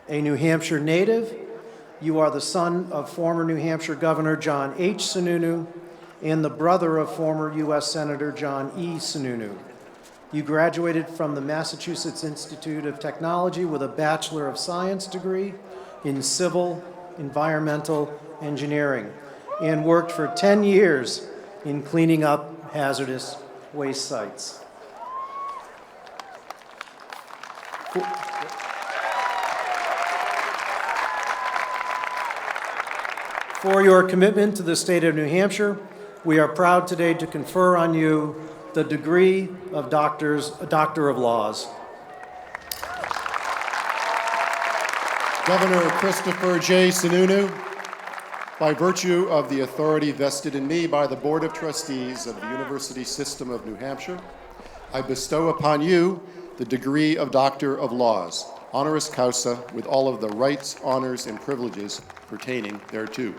[SPEAKER 9] A New Hampshire native, you are the son of former New Hampshire Governor John H. Sununu and the brother of former U.S. Senator John E. Sununu. You graduated from the Massachusetts Institute of Technology with a Bachelor of Science degree in Civil Environmental Engineering and worked for 10 years in cleaning up hazardous waste sites. For your commitment to the state of New Hampshire, we are proud today to confer on you the degree of Doctor of Laws.
[SPEAKER 5] Governor Christopher J. Sununu, by virtue of the authority vested in me by the Board of Trustees of the University System of New Hampshire, I bestow upon you the degree of Doctor of Laws, honoris causa, with all of the rights, honors, and privileges pertaining thereto.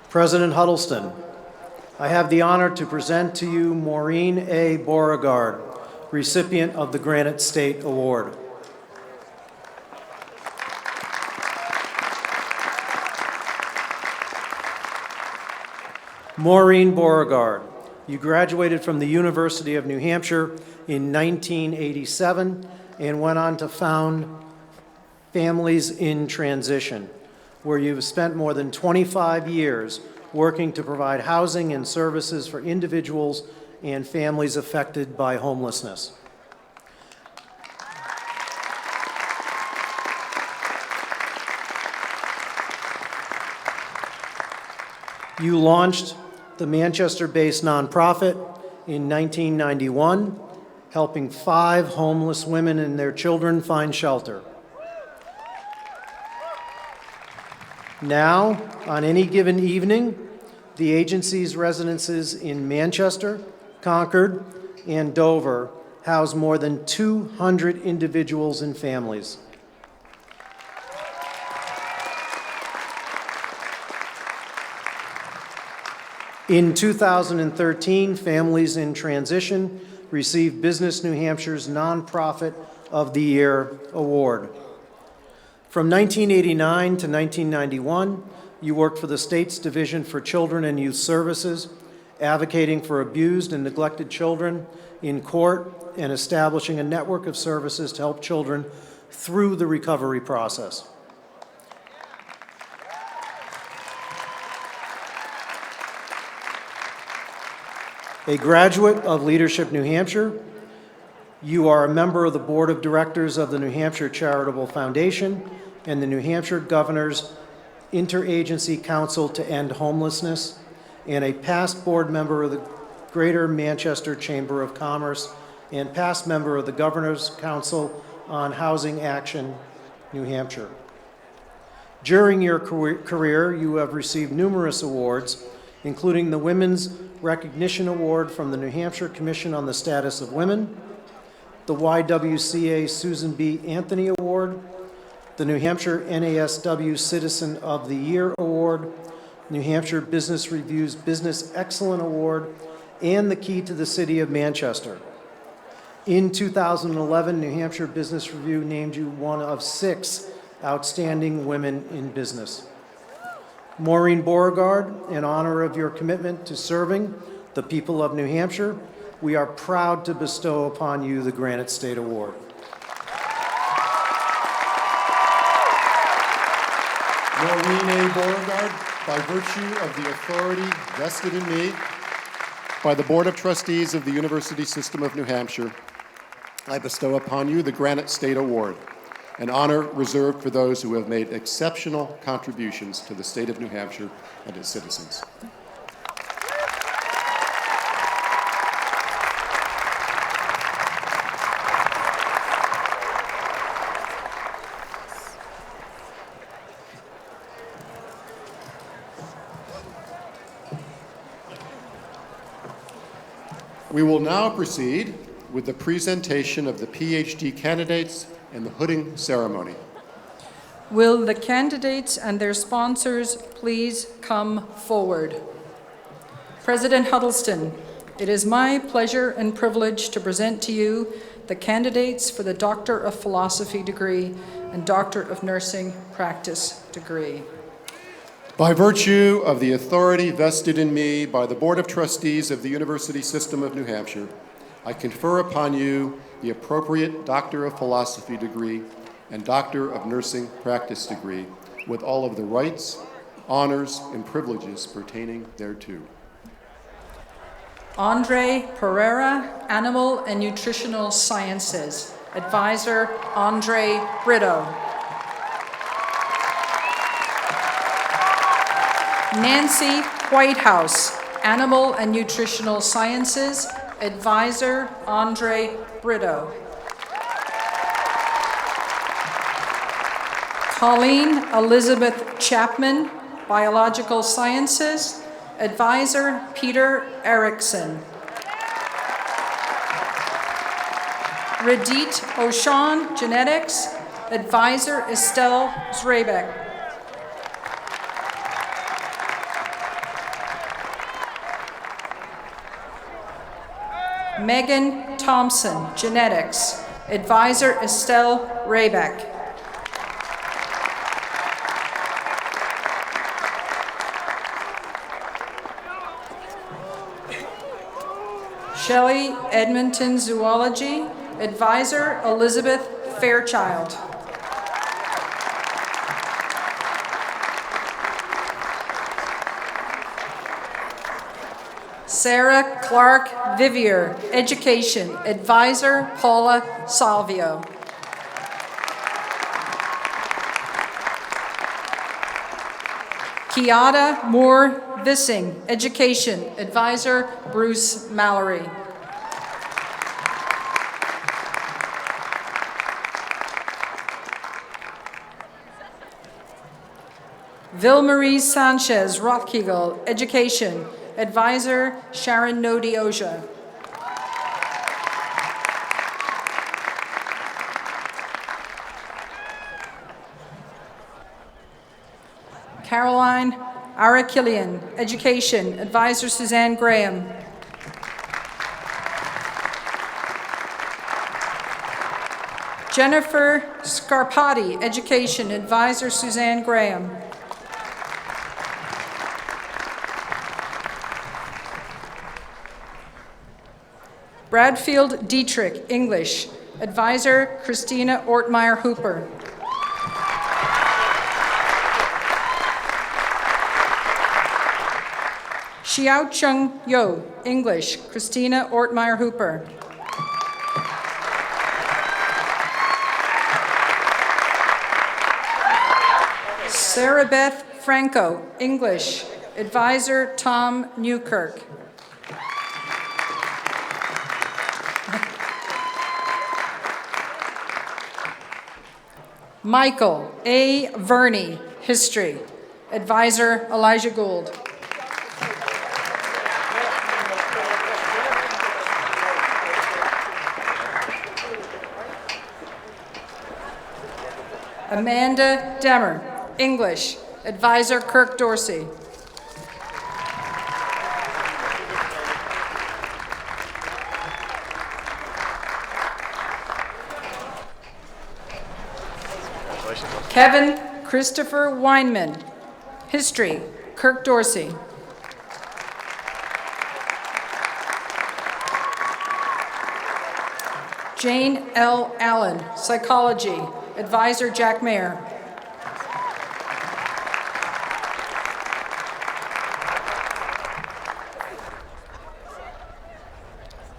[SPEAKER 9] President Huddleston, I have the honor to present to you Maureen A. Beauregard, recipient of the Granite State Award. Maureen Beauregard, you graduated from the University of New Hampshire in 1987 and went on to found Families in Transition, where you've spent more than 25 years working to provide housing and services for individuals and families affected by homelessness. You launched the Manchester-based nonprofit in 1991, helping 5 homeless women and their children find shelter. Now, on any given evening, the agency's residences in Manchester, Concord, and Dover house more than 200 individuals and families. In 2013, Families in Transition received Business New Hampshire's Nonprofit of the Year Award. From 1989 to 1991, you worked for the state's Division for Children and Youth Services, advocating for abused and neglected children in court and establishing a network of services to help children through the recovery process. A graduate of Leadership New Hampshire, you are a member of the Board of Directors of the New Hampshire Charitable Foundation and the New Hampshire Governor's Interagency Council to End Homelessness, and a past board member of the Greater Manchester Chamber of Commerce and past member of the Governor's Council on Housing Action, New Hampshire. During your career, you have received numerous awards, including the Women's Recognition Award from the New Hampshire Commission on the Status of Women, the YWCA Susan B. Anthony Award, the New Hampshire NASW Citizen of the Year Award, New Hampshire Business Review's Business Excellence Award, and the Key to the City of Manchester. In 2011, New Hampshire Business Review named you one of 6 outstanding women in business. Maureen Beauregard, in honor of your commitment to serving the people of New Hampshire, we are proud to bestow upon you the Granite State Award.
[SPEAKER 5] Maureen A. Beauregard, by virtue of the authority vested in me by the Board of Trustees of the University System of New Hampshire, I bestow upon you the Granite State Award, an honor reserved for those who have made exceptional contributions to the state of New Hampshire and its citizens. We will now proceed with the presentation of the PhD candidates and the hooding ceremony.
[SPEAKER 10] Will the candidates and their sponsors please come forward? President Huddleston, it is my pleasure and privilege to present to you the candidates for the Doctor of Philosophy degree and Doctor of Nursing Practice degree.
[SPEAKER 5] By virtue of the authority vested in me by the Board of Trustees of the University System of New Hampshire, I confer upon you the appropriate Doctor of Philosophy degree and Doctor of Nursing Practice degree with all of the rights, honors, and privileges pertaining thereto.
[SPEAKER 10] Andre Pereira, Animal and Nutritional Sciences. Advisor, Andre Brito. Nancy Whitehouse, Animal and Nutritional Sciences. Advisor, Andre Brito. Colleen Elizabeth Chapman, Biological Sciences. Advisor, Peter Erickson. Radit Oshan, Genetics. Advisor, Estelle Zrebeck. Megan Thompson, Genetics. Advisor, Estelle Raybeck. Shelley Edmonton, Zoology. Advisor, Elizabeth Fairchild. Sarah Clark Vivier, Education. Advisor, Paula Salvio. Kiata Moore Vissing, Education. Advisor, Bruce Mallory. Vilmarie Sanchez Rothkegel, Education. Advisor, Sharon Nodioja. Caroline Arakilian, Education, Advisor Suzanne Graham. Jennifer Scarpati, Education, Advisor Suzanne Graham. Bradfield Dietrich, English, Advisor Christina Ortmeyer Hooper. Xiao Chung Yo, English, Christina Ortmeyer Hooper. Sarah Beth Franco, English, Advisor Tom Newkirk. Michael A. Verney, History, Advisor Elijah Gould. Amanda Demmer, English, Advisor Kirk Dorsey. Kevin Christopher Weinman, History, Kirk Dorsey. Jane L. Allen, Psychology, Advisor Jack Mayer.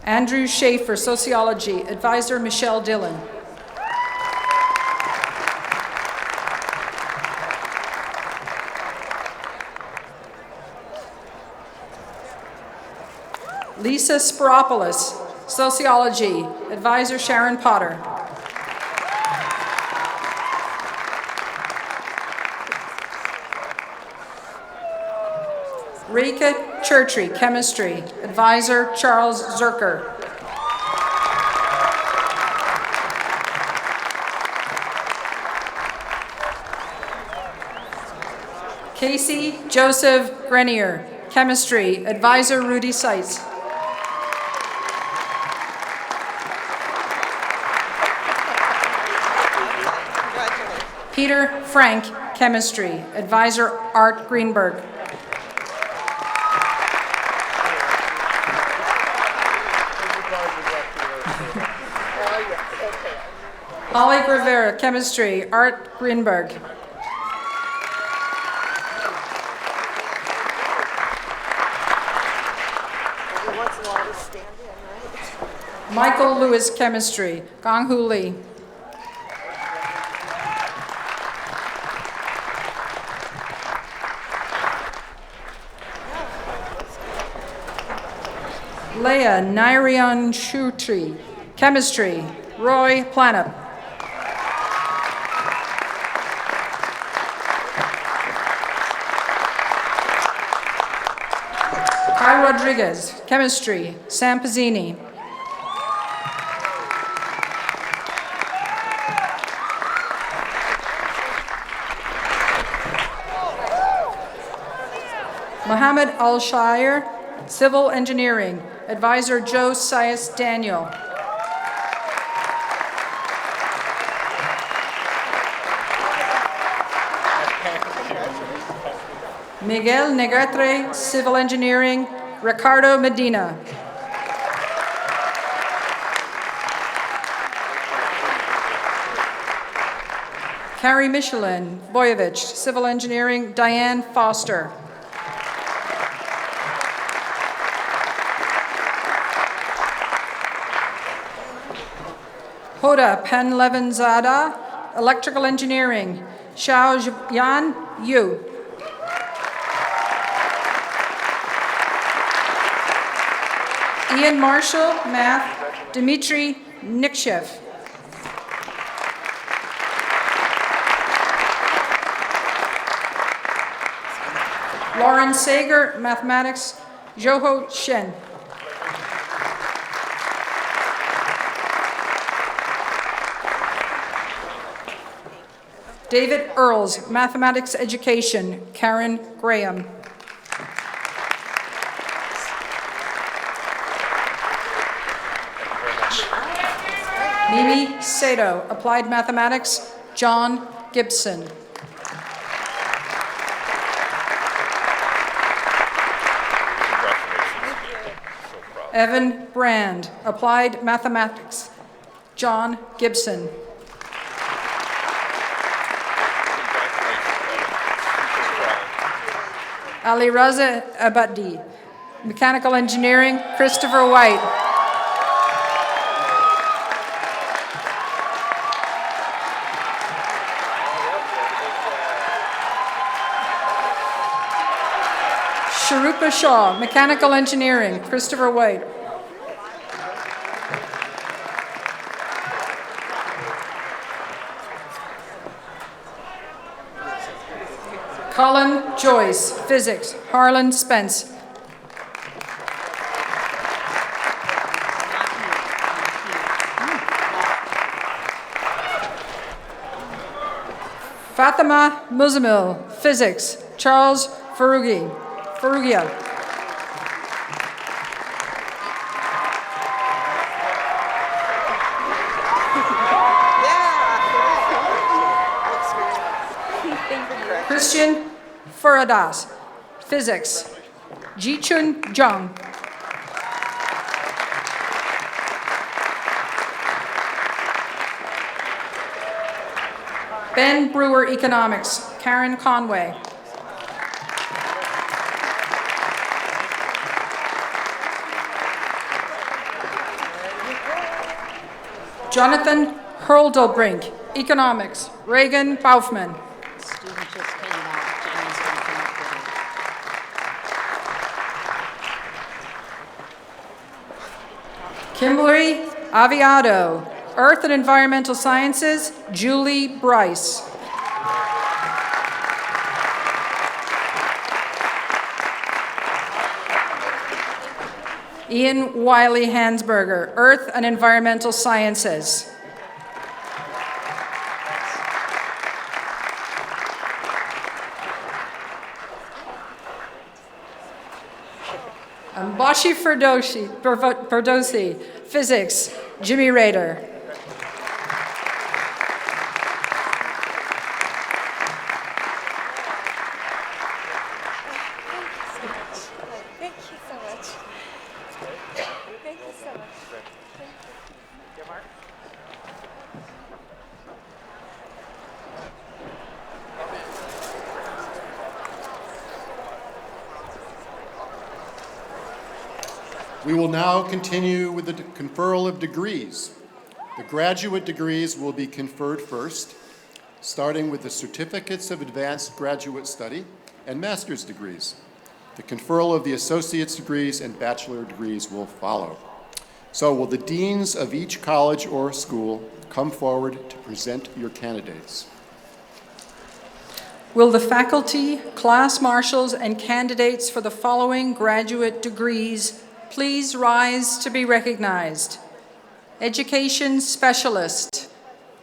[SPEAKER 10] Andrew Schaefer, Sociology, Advisor Michelle Dillon. Lisa Spiropoulos, Sociology, Advisor Sharon Potter. Rika Churchy, Chemistry, Advisor Charles Zerker. Casey Joseph Grenier, Chemistry, Advisor Rudy Seitz. Peter Frank, Chemistry, Advisor Art Greenberg. Holly Rivera, Chemistry, Art Greenberg. Michael Lewis, Chemistry, Gong Hu Lee. Leah Nairion Shutri, Chemistry, Roy Planup. Kai Rodriguez, Chemistry, Sam Pizzini. Mohammed Al-Shire, Civil Engineering, Advisor Joe Sias Daniel. Miguel Negrete, Civil Engineering, Ricardo Medina. Carrie Michelin, Boyevich, Civil Engineering, Diane Foster. Hoda Penlevanzada, Electrical Engineering, Xiao Yan Yu. Ian Marshall, Math, Dmitry Nikshev. Lauren Sager, Mathematics, Joho Shen. David Earls, Mathematics Education, Karen Graham. Mimi Sato, Applied Mathematics, John Gibson. Evan Brand, Applied Mathematics, John Gibson. Ali Raza Abadi, Mechanical Engineering, Christopher White. Sharupa Shaw, Mechanical Engineering, Christopher White. Colin Joyce, Physics, Harlan Spence. Fatima Muzamil, Physics, Charles Farugia. Christian Faradas, Physics, Jichun Zhang. Ben Brewer, Economics, Karen Conway. Jonathan Hurldelbrink, Economics, Reagan Baufman. Kimberly Aviado, Earth and Environmental Sciences, Julie Bryce. Ian Wiley Hansberger, Earth and Environmental Sciences. Ambashi Ferdosi, Physics, Jimmy Rader.
[SPEAKER 5] We will now continue with the conferral of degrees. The graduate degrees will be conferred first, starting with the certificates of advanced graduate study and master's degrees. The conferral of the associate's degrees and bachelor degrees will follow. So will the deans of each college or school come forward to present your candidates?
[SPEAKER 10] Will the faculty, class marshals, and candidates for the following graduate degrees please rise to be recognized? Education Specialist,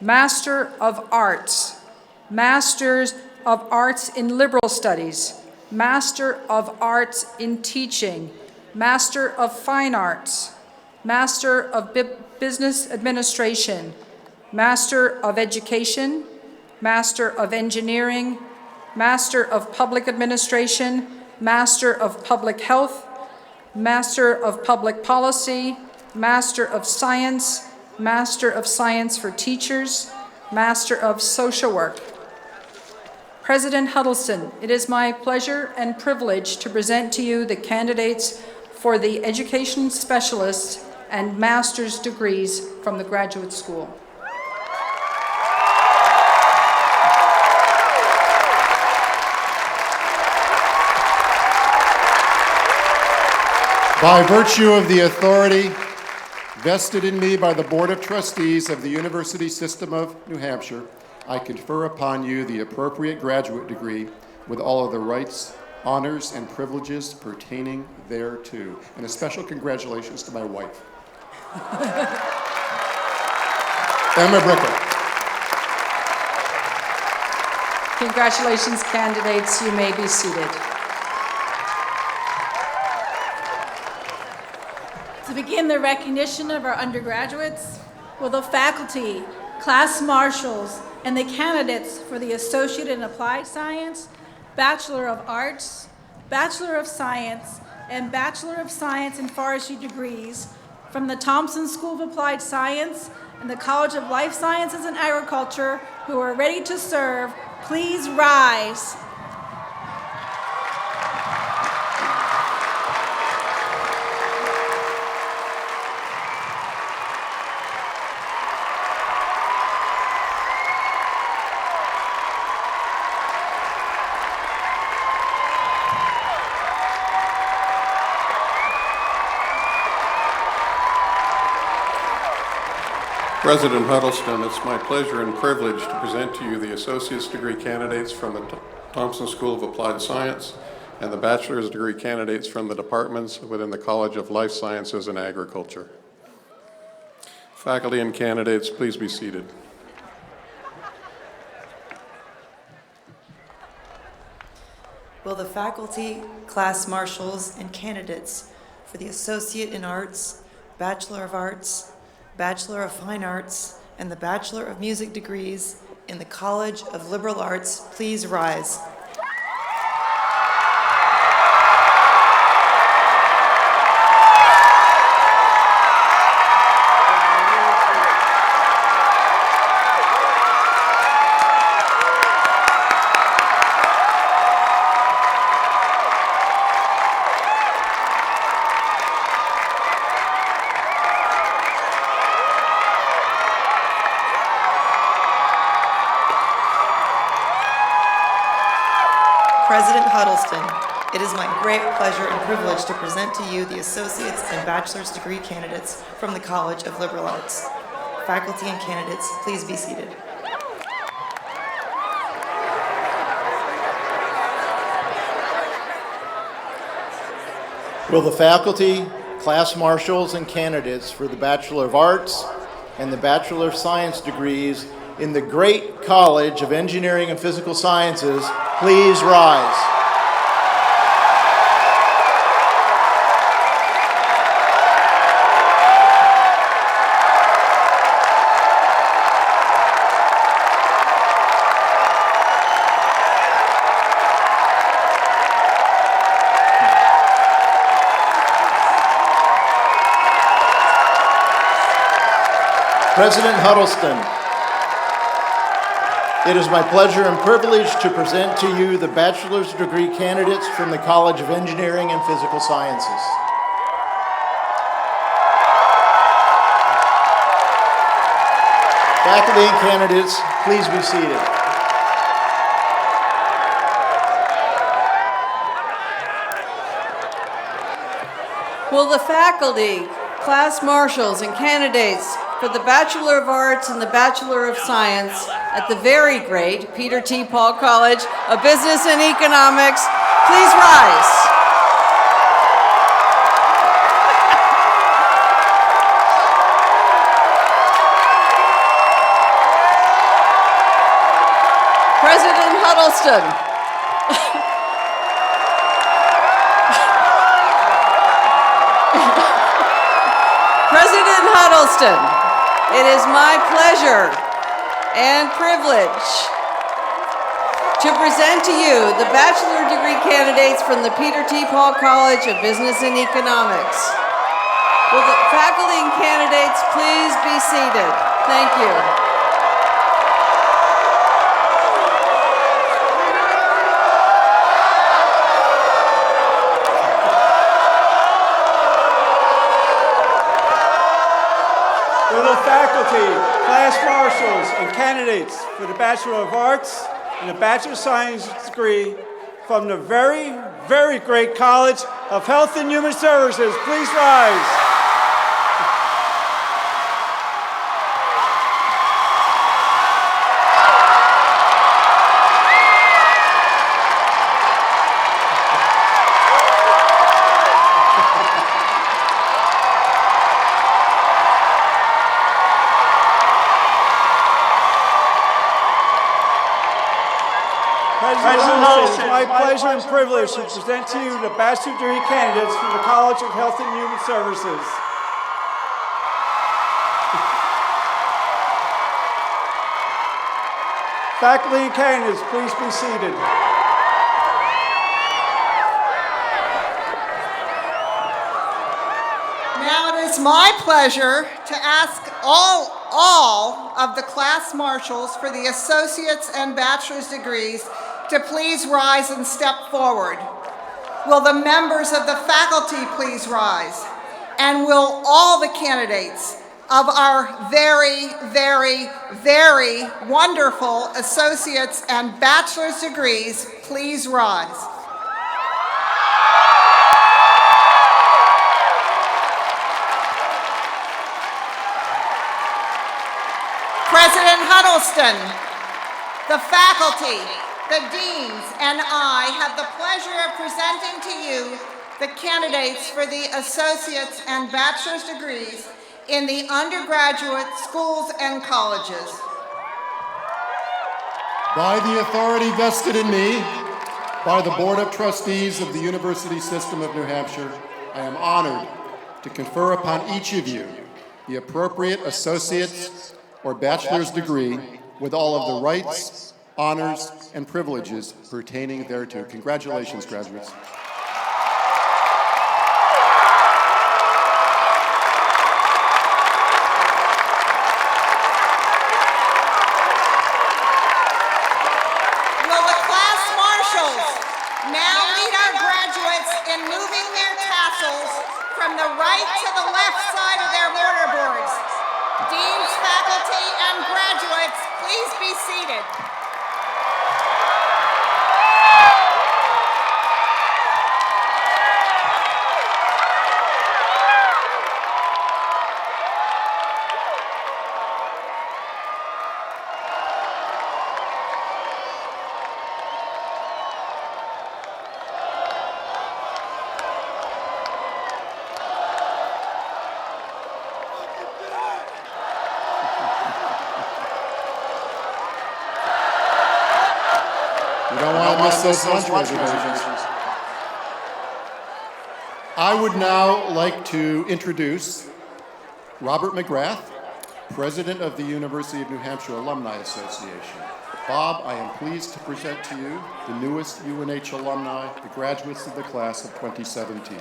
[SPEAKER 10] Master of Arts, Masters of Arts in Liberal Studies, Master of Arts in Teaching, Master of Fine Arts, Master of Business Administration, Master of Education, Master of Engineering, Master of Public Administration, Master of Public Health, Master of Public Policy, Master of Science for Teachers, Master of Social Work. President Huddleston, it is my pleasure and privilege to present to you the candidates for the Education Specialist and Master's degrees from the Graduate School.
[SPEAKER 5] By virtue of the authority vested in me by the Board of Trustees of the University System of New Hampshire, I confer upon you the appropriate graduate degree with all of the rights, honors, and privileges pertaining thereto. And a special congratulations to my wife, Emma Bricker.
[SPEAKER 10] Congratulations, candidates. You may be seated.
[SPEAKER 11] To begin the recognition of our undergraduates, will the faculty, class marshals, and the candidates for the Associate in Applied Science, Bachelor of Arts, Bachelor of Science, and Bachelor of Science in Forestry degrees from the Thompson School of Applied Science and the College of Life Sciences and Agriculture who are ready to serve, please rise.
[SPEAKER 12] President Huddleston, it's my pleasure and privilege to present to you the associate's degree candidates from the Thompson School of Applied Science and the bachelor's degree candidates from the departments within the College of Life Sciences and Agriculture. Faculty and candidates, please be seated.
[SPEAKER 13] Will the faculty, class marshals, and candidates for the Associate in Arts, Bachelor of Arts, Bachelor of Fine Arts, and the Bachelor of Music degrees in the College of Liberal Arts please rise? President Huddleston, it is my great pleasure and privilege to present to you the associate's and bachelor's degree candidates from the College of Liberal Arts. Faculty and candidates, please be seated.
[SPEAKER 14] Will the faculty, class marshals, and candidates for the Bachelor of Arts and the Bachelor of Science degrees in the great College of Engineering and Physical Sciences please rise? President Huddleston, it is my pleasure and privilege to present to you the bachelor's degree candidates from the College of Engineering and Physical Sciences. Faculty and candidates, please be seated.
[SPEAKER 15] Will the faculty, class marshals, and candidates for the Bachelor of Arts and the Bachelor of Science at the very great Peter T. Paul College of Business and Economics please rise? President Huddleston. President Huddleston, it is my pleasure and privilege to present to you the bachelor degree candidates from the Peter T. Paul College of Business and Economics. Will the faculty and candidates please be seated? Thank you.
[SPEAKER 16] Will the faculty, class marshals, and candidates for the Bachelor of Arts and the Bachelor of Science degree from the very, very great College of Health and Human Services, please rise. President Huddleston, it is my pleasure and privilege to present to you the bachelor's degree candidates from the College of Health and Human Services. Faculty and candidates, please be seated.
[SPEAKER 17] Now it is my pleasure to ask all of the class marshals for the associate's and bachelor's degrees to please rise and step forward. Will the members of the faculty please rise? And will all the candidates of our very, very, very wonderful associate's and bachelor's degrees please rise? President Huddleston, the faculty, the deans, and I have the pleasure of presenting to you the candidates for the associate's and bachelor's degrees in the undergraduate schools and colleges.
[SPEAKER 5] By the authority vested in me by the Board of Trustees of the University System of New Hampshire, I am honored to confer upon each of you the appropriate associate's or bachelor's degree with all of the rights, honors, and privileges pertaining thereto. Congratulations, graduates.
[SPEAKER 17] Will the class marshals now lead our graduates in moving their tassels from the right to the left side of their mortarboards? Deans, faculty, and graduates, please be seated.
[SPEAKER 5] You don't want to miss those lunch reservations. I would now like to introduce Robert McGrath, President of the University of New Hampshire Alumni Association. Bob, I am pleased to present to you the newest UNH alumni, the graduates of the class of 2017.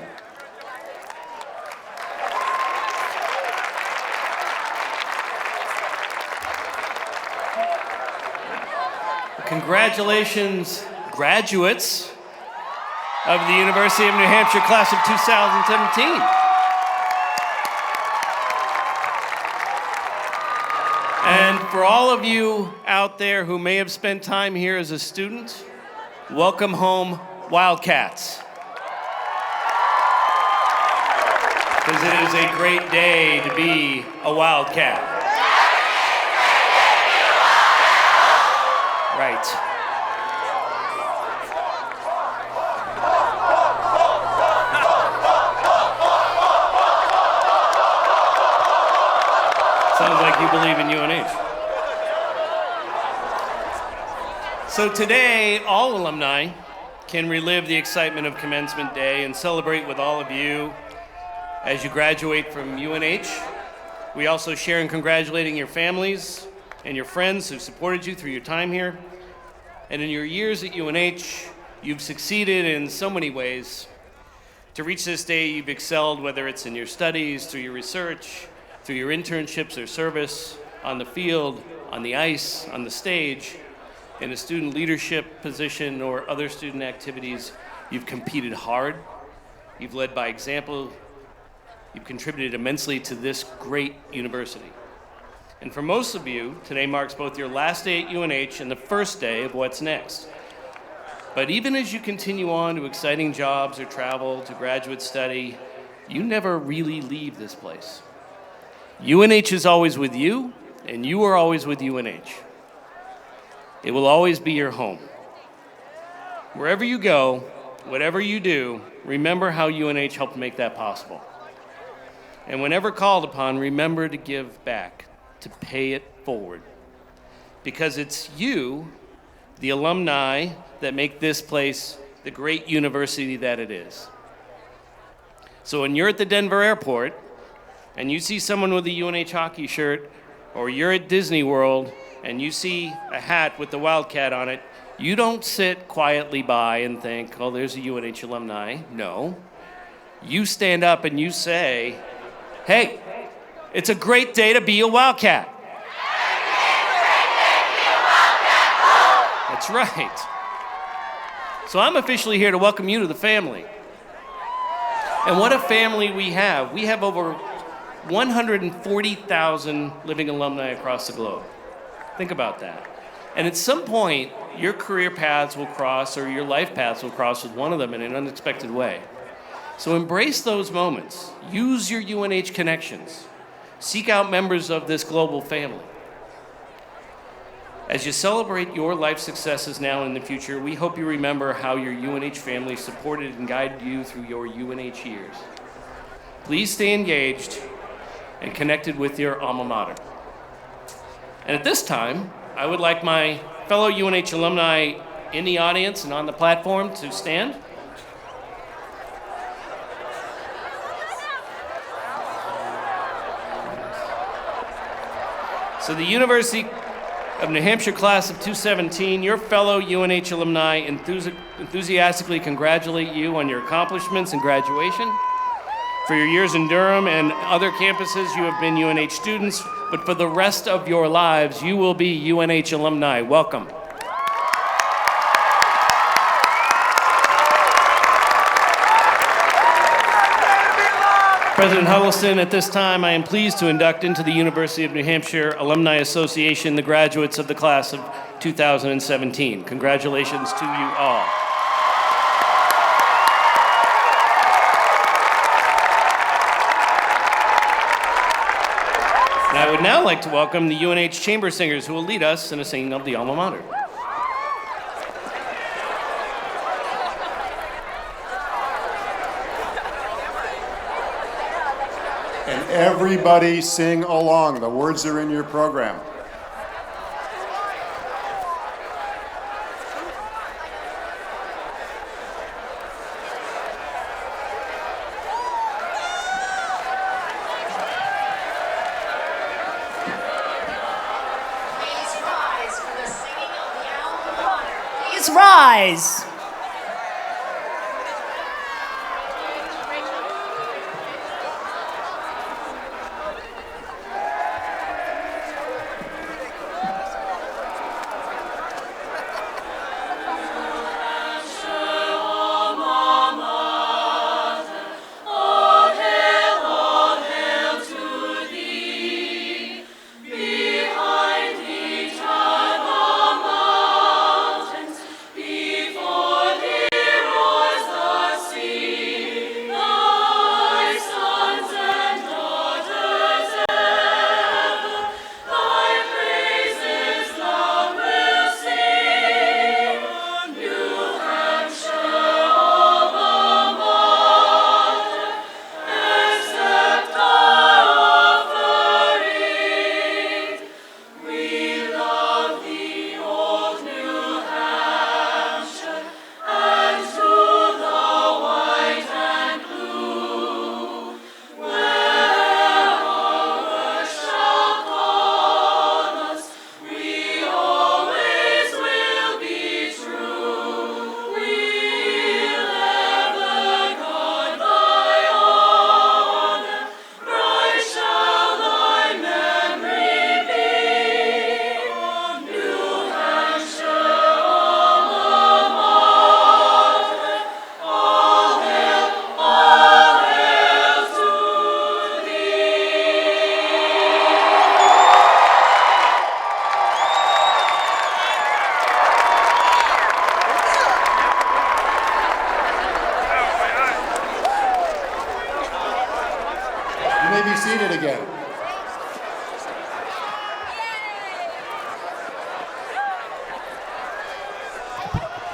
[SPEAKER 18] Congratulations, graduates of the University of New Hampshire class of 2017. And for all of you out there who may have spent time here as a student, welcome home, Wildcats. Because it is a great day to be a Wildcat. Right. Sounds like you believe in UNH. So today, all alumni can relive the excitement of Commencement Day and celebrate with all of you as you graduate from UNH. We also share in congratulating your families and your friends who supported you through your time here. And in your years at UNH, you've succeeded in so many ways. To reach this day, you've excelled, whether it's in your studies, through your research, through your internships or service, on the field, on the ice, on the stage, in a student leadership position or other student activities. You've competed hard, you've led by example, you've contributed immensely to this great university. And for most of you, today marks both your last day at UNH and the first day of what's next. But even as you continue on to exciting jobs or travel to graduate study, you never really leave this place. UNH is always with you, and you are always with UNH. It will always be your home. Wherever you go, whatever you do, remember how UNH helped make that possible. And whenever called upon, remember to give back, to pay it forward. Because it's you the alumni that make this place the great university that it is. So when you're at the Denver airport and you see someone with a UNH hockey shirt, or you're at Disney World and you see a hat with the Wildcat on it, you don't sit quietly by and think, oh, there's a UNH alumni. No. You stand up and you say, hey, it's a great day to be a Wildcat. That's right. So I'm officially here to welcome you to the family. And what a family we have. We have over 140,000 living alumni across the globe. Think about that. And at some point, your career paths will cross, or your life paths will cross with one of them in an unexpected way. So embrace those moments. Use your UNH connections. Seek out members of this global family. As you celebrate your life successes now and in the future, we hope you remember how your UNH family supported and guided you through your UNH years. Please stay engaged and connected with your alma mater. And at this time, I would like my fellow UNH alumni in the audience and on the platform to stand. So the University of New Hampshire class of 2017, your fellow UNH alumni enthusiastically congratulate you on your accomplishments and graduation. For your years in Durham and other campuses, you have been UNH students, but for the rest of your lives, you will be UNH alumni. Welcome. President Huddleston, at this time, I am pleased to induct into the University of New Hampshire Alumni Association the graduates of the class of 2017. Congratulations to you all. And I would now like to welcome the UNH Chamber Singers, who will lead us in a singing of the alma mater.
[SPEAKER 5] And everybody sing along. The words are in your program.
[SPEAKER 1] Please rise.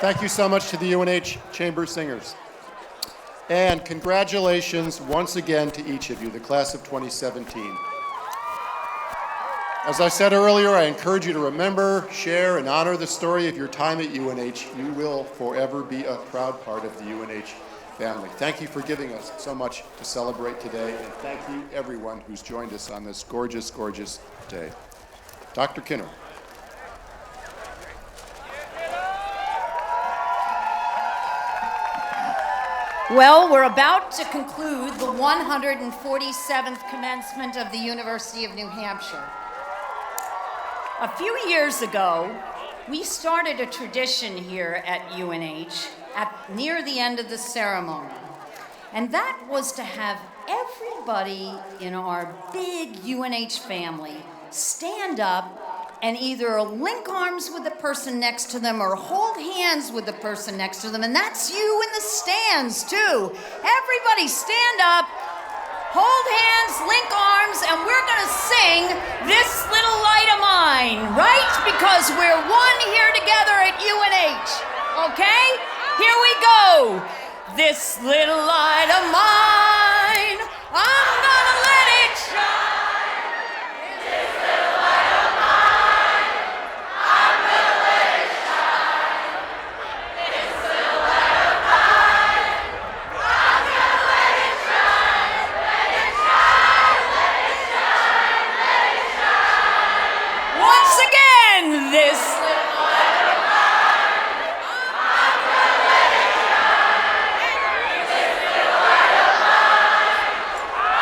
[SPEAKER 5] Thank you so much to the UNH Chamber Singers. And congratulations once again to each of you, the class of 2017. As I said earlier, I encourage you to remember, share, and honor the story of your time at UNH. You will forever be a proud part of the UNH family. Thank you for giving us so much to celebrate today, and thank you everyone who's joined us on this gorgeous, gorgeous day. Dr. Kinner.
[SPEAKER 1] Well, we're about to conclude the 147th commencement of the University of New Hampshire. A few years ago, we started a tradition here at UNH near the end of the ceremony, and that was to have everybody in our big UNH family stand up and either link arms with the person next to them or hold hands with the person next to them, and that's you in the stands too. Everybody stand up, hold hands, link arms, and we're gonna sing This Little Light of Mine, right? Because we're one here together at UNH, okay? Here we go. This little light of mine, I'm gonna let it shine. This little light of mine, I'm gonna let it shine. This little light of mine, I'm gonna let it shine. This little light of mine, I'm gonna let it shine.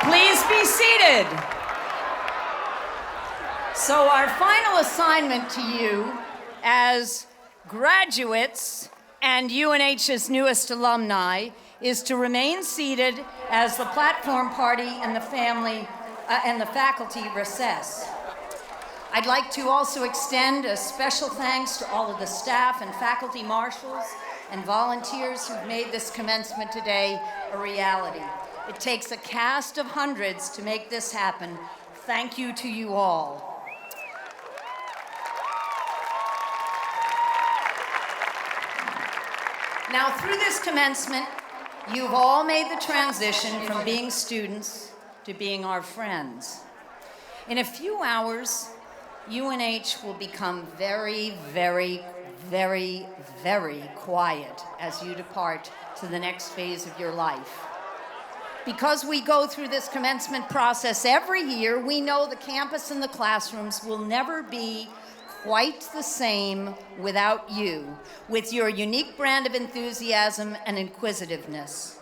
[SPEAKER 1] Please be seated. So our final assignment to you as graduates and UNH's newest alumni is to remain seated as the platform party and the faculty recess. I'd like to also extend a special thanks to all of the staff and faculty marshals and volunteers who've made this commencement today a reality. It takes a cast of hundreds to make this happen. Thank you to you all. Now, through this commencement, you've all made the transition from being students to being our friends. In a few hours, UNH will become very, very, very, very quiet as you depart to the next phase of your life. Because we go through this commencement process every year, we know the campus and the classrooms will never be quite the same without you, with your unique brand of enthusiasm and inquisitiveness.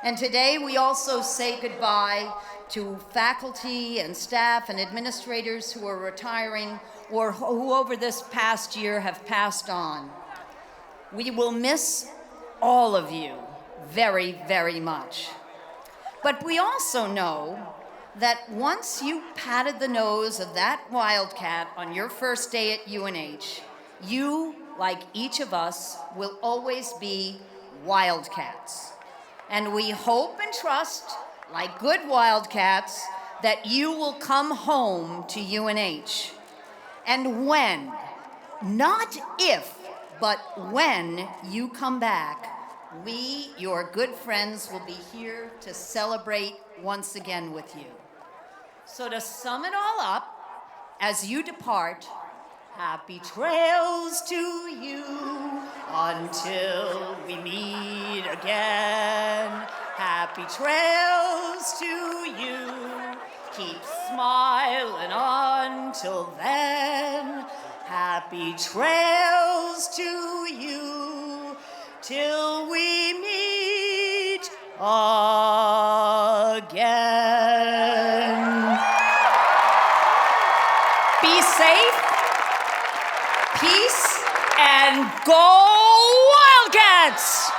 [SPEAKER 1] And today we also say goodbye to faculty and staff and administrators who are retiring or who over this past year have passed on. We will miss all of you very, very much. But we also know that once you patted the nose of that wildcat on your first day at UNH, you, like each of us, will always be wildcats. And we hope and trust, like good wildcats, that you will come home to UNH. And when, not if, but when you come back, we, your good friends, will be here to celebrate once again with you. So to sum it all up, as you depart, happy trails to you until we meet again. Happy trails to you. Keep smiling until then. Happy trails to you till we meet again. Be safe, peace, and go Wildcats!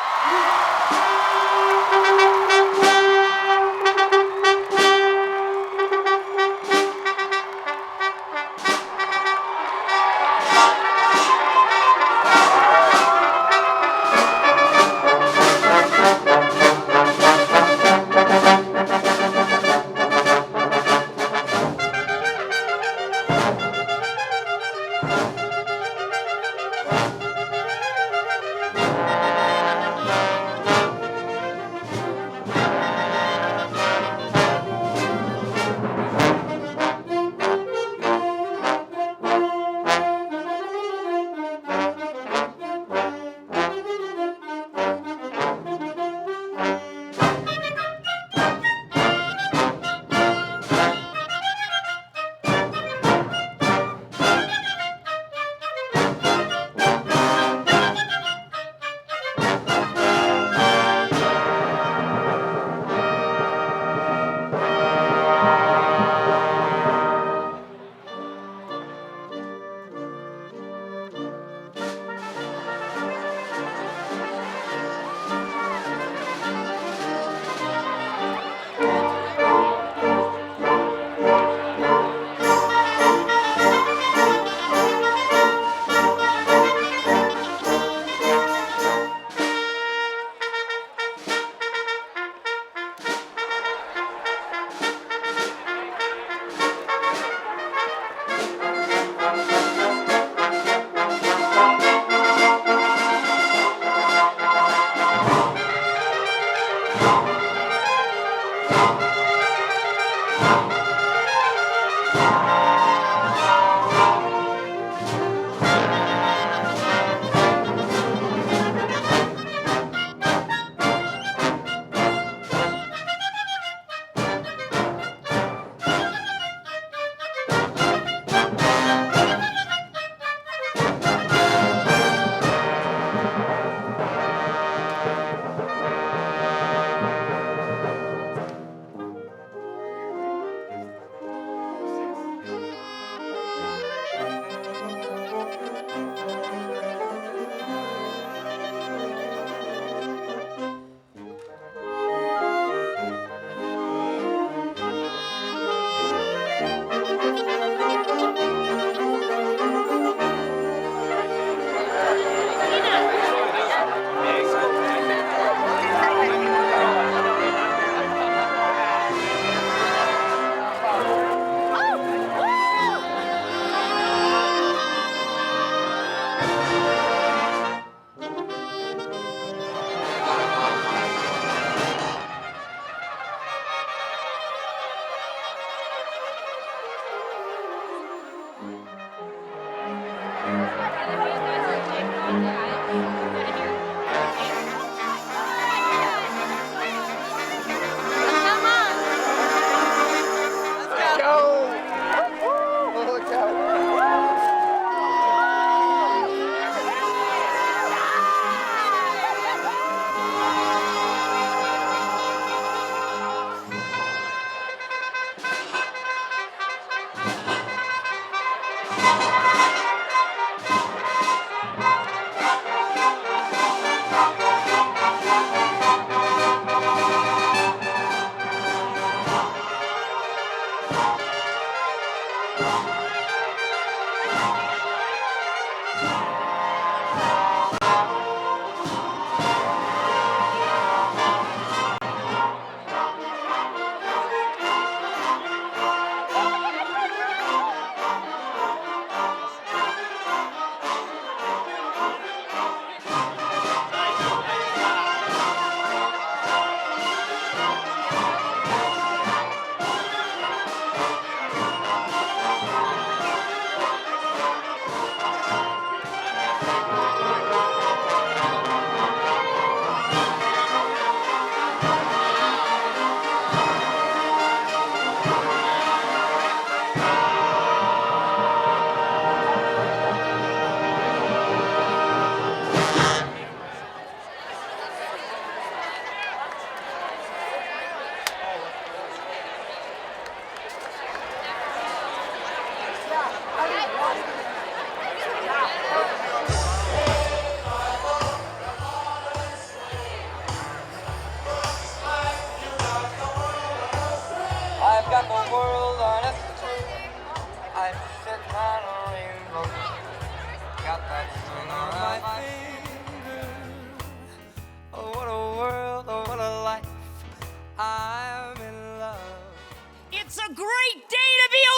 [SPEAKER 1] It's a great day to be a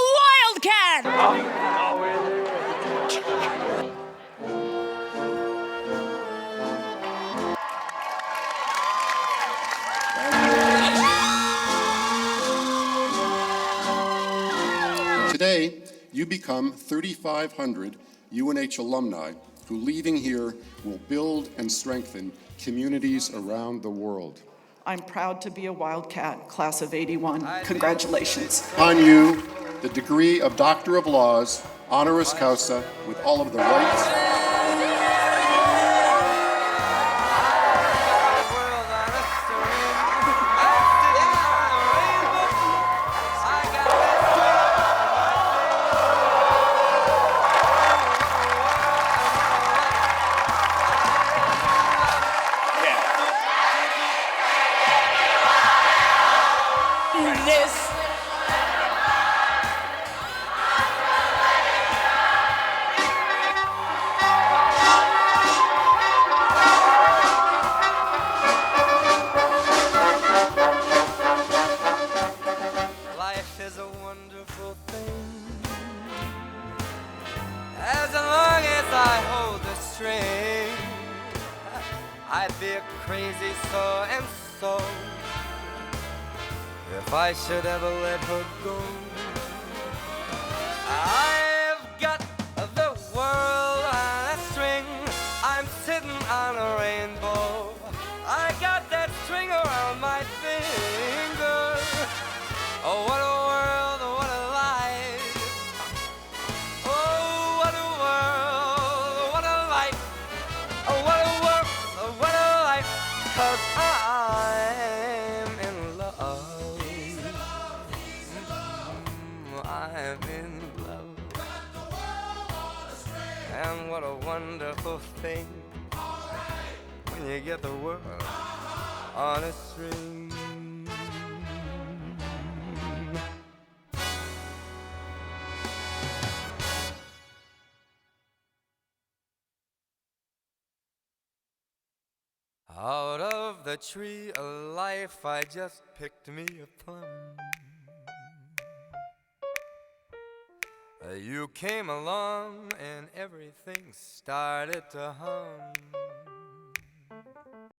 [SPEAKER 1] wildcat!
[SPEAKER 5] Today, you become 3,500 UNH alumni who, leaving here, will build and strengthen communities around the world.
[SPEAKER 8] I'm proud to be a Wildcat, class of '81. Congratulations.
[SPEAKER 5] On you, the degree of Doctor of Laws, honoris causa, with all of the rights.
[SPEAKER 19] I'd be a crazy so and so. if I should ever let her go. I've got the world on a string. I'm sitting on a rainbow. I got that string around my finger. Oh, what a world, what a life. Oh, what a world, what a life. Oh, what a world, what a life. 'Cause I'm in love. I'm in love. And what a wonderful thing when you get the world on a string. Out of the tree of life I just picked me a plum. You came along and everything started to hum.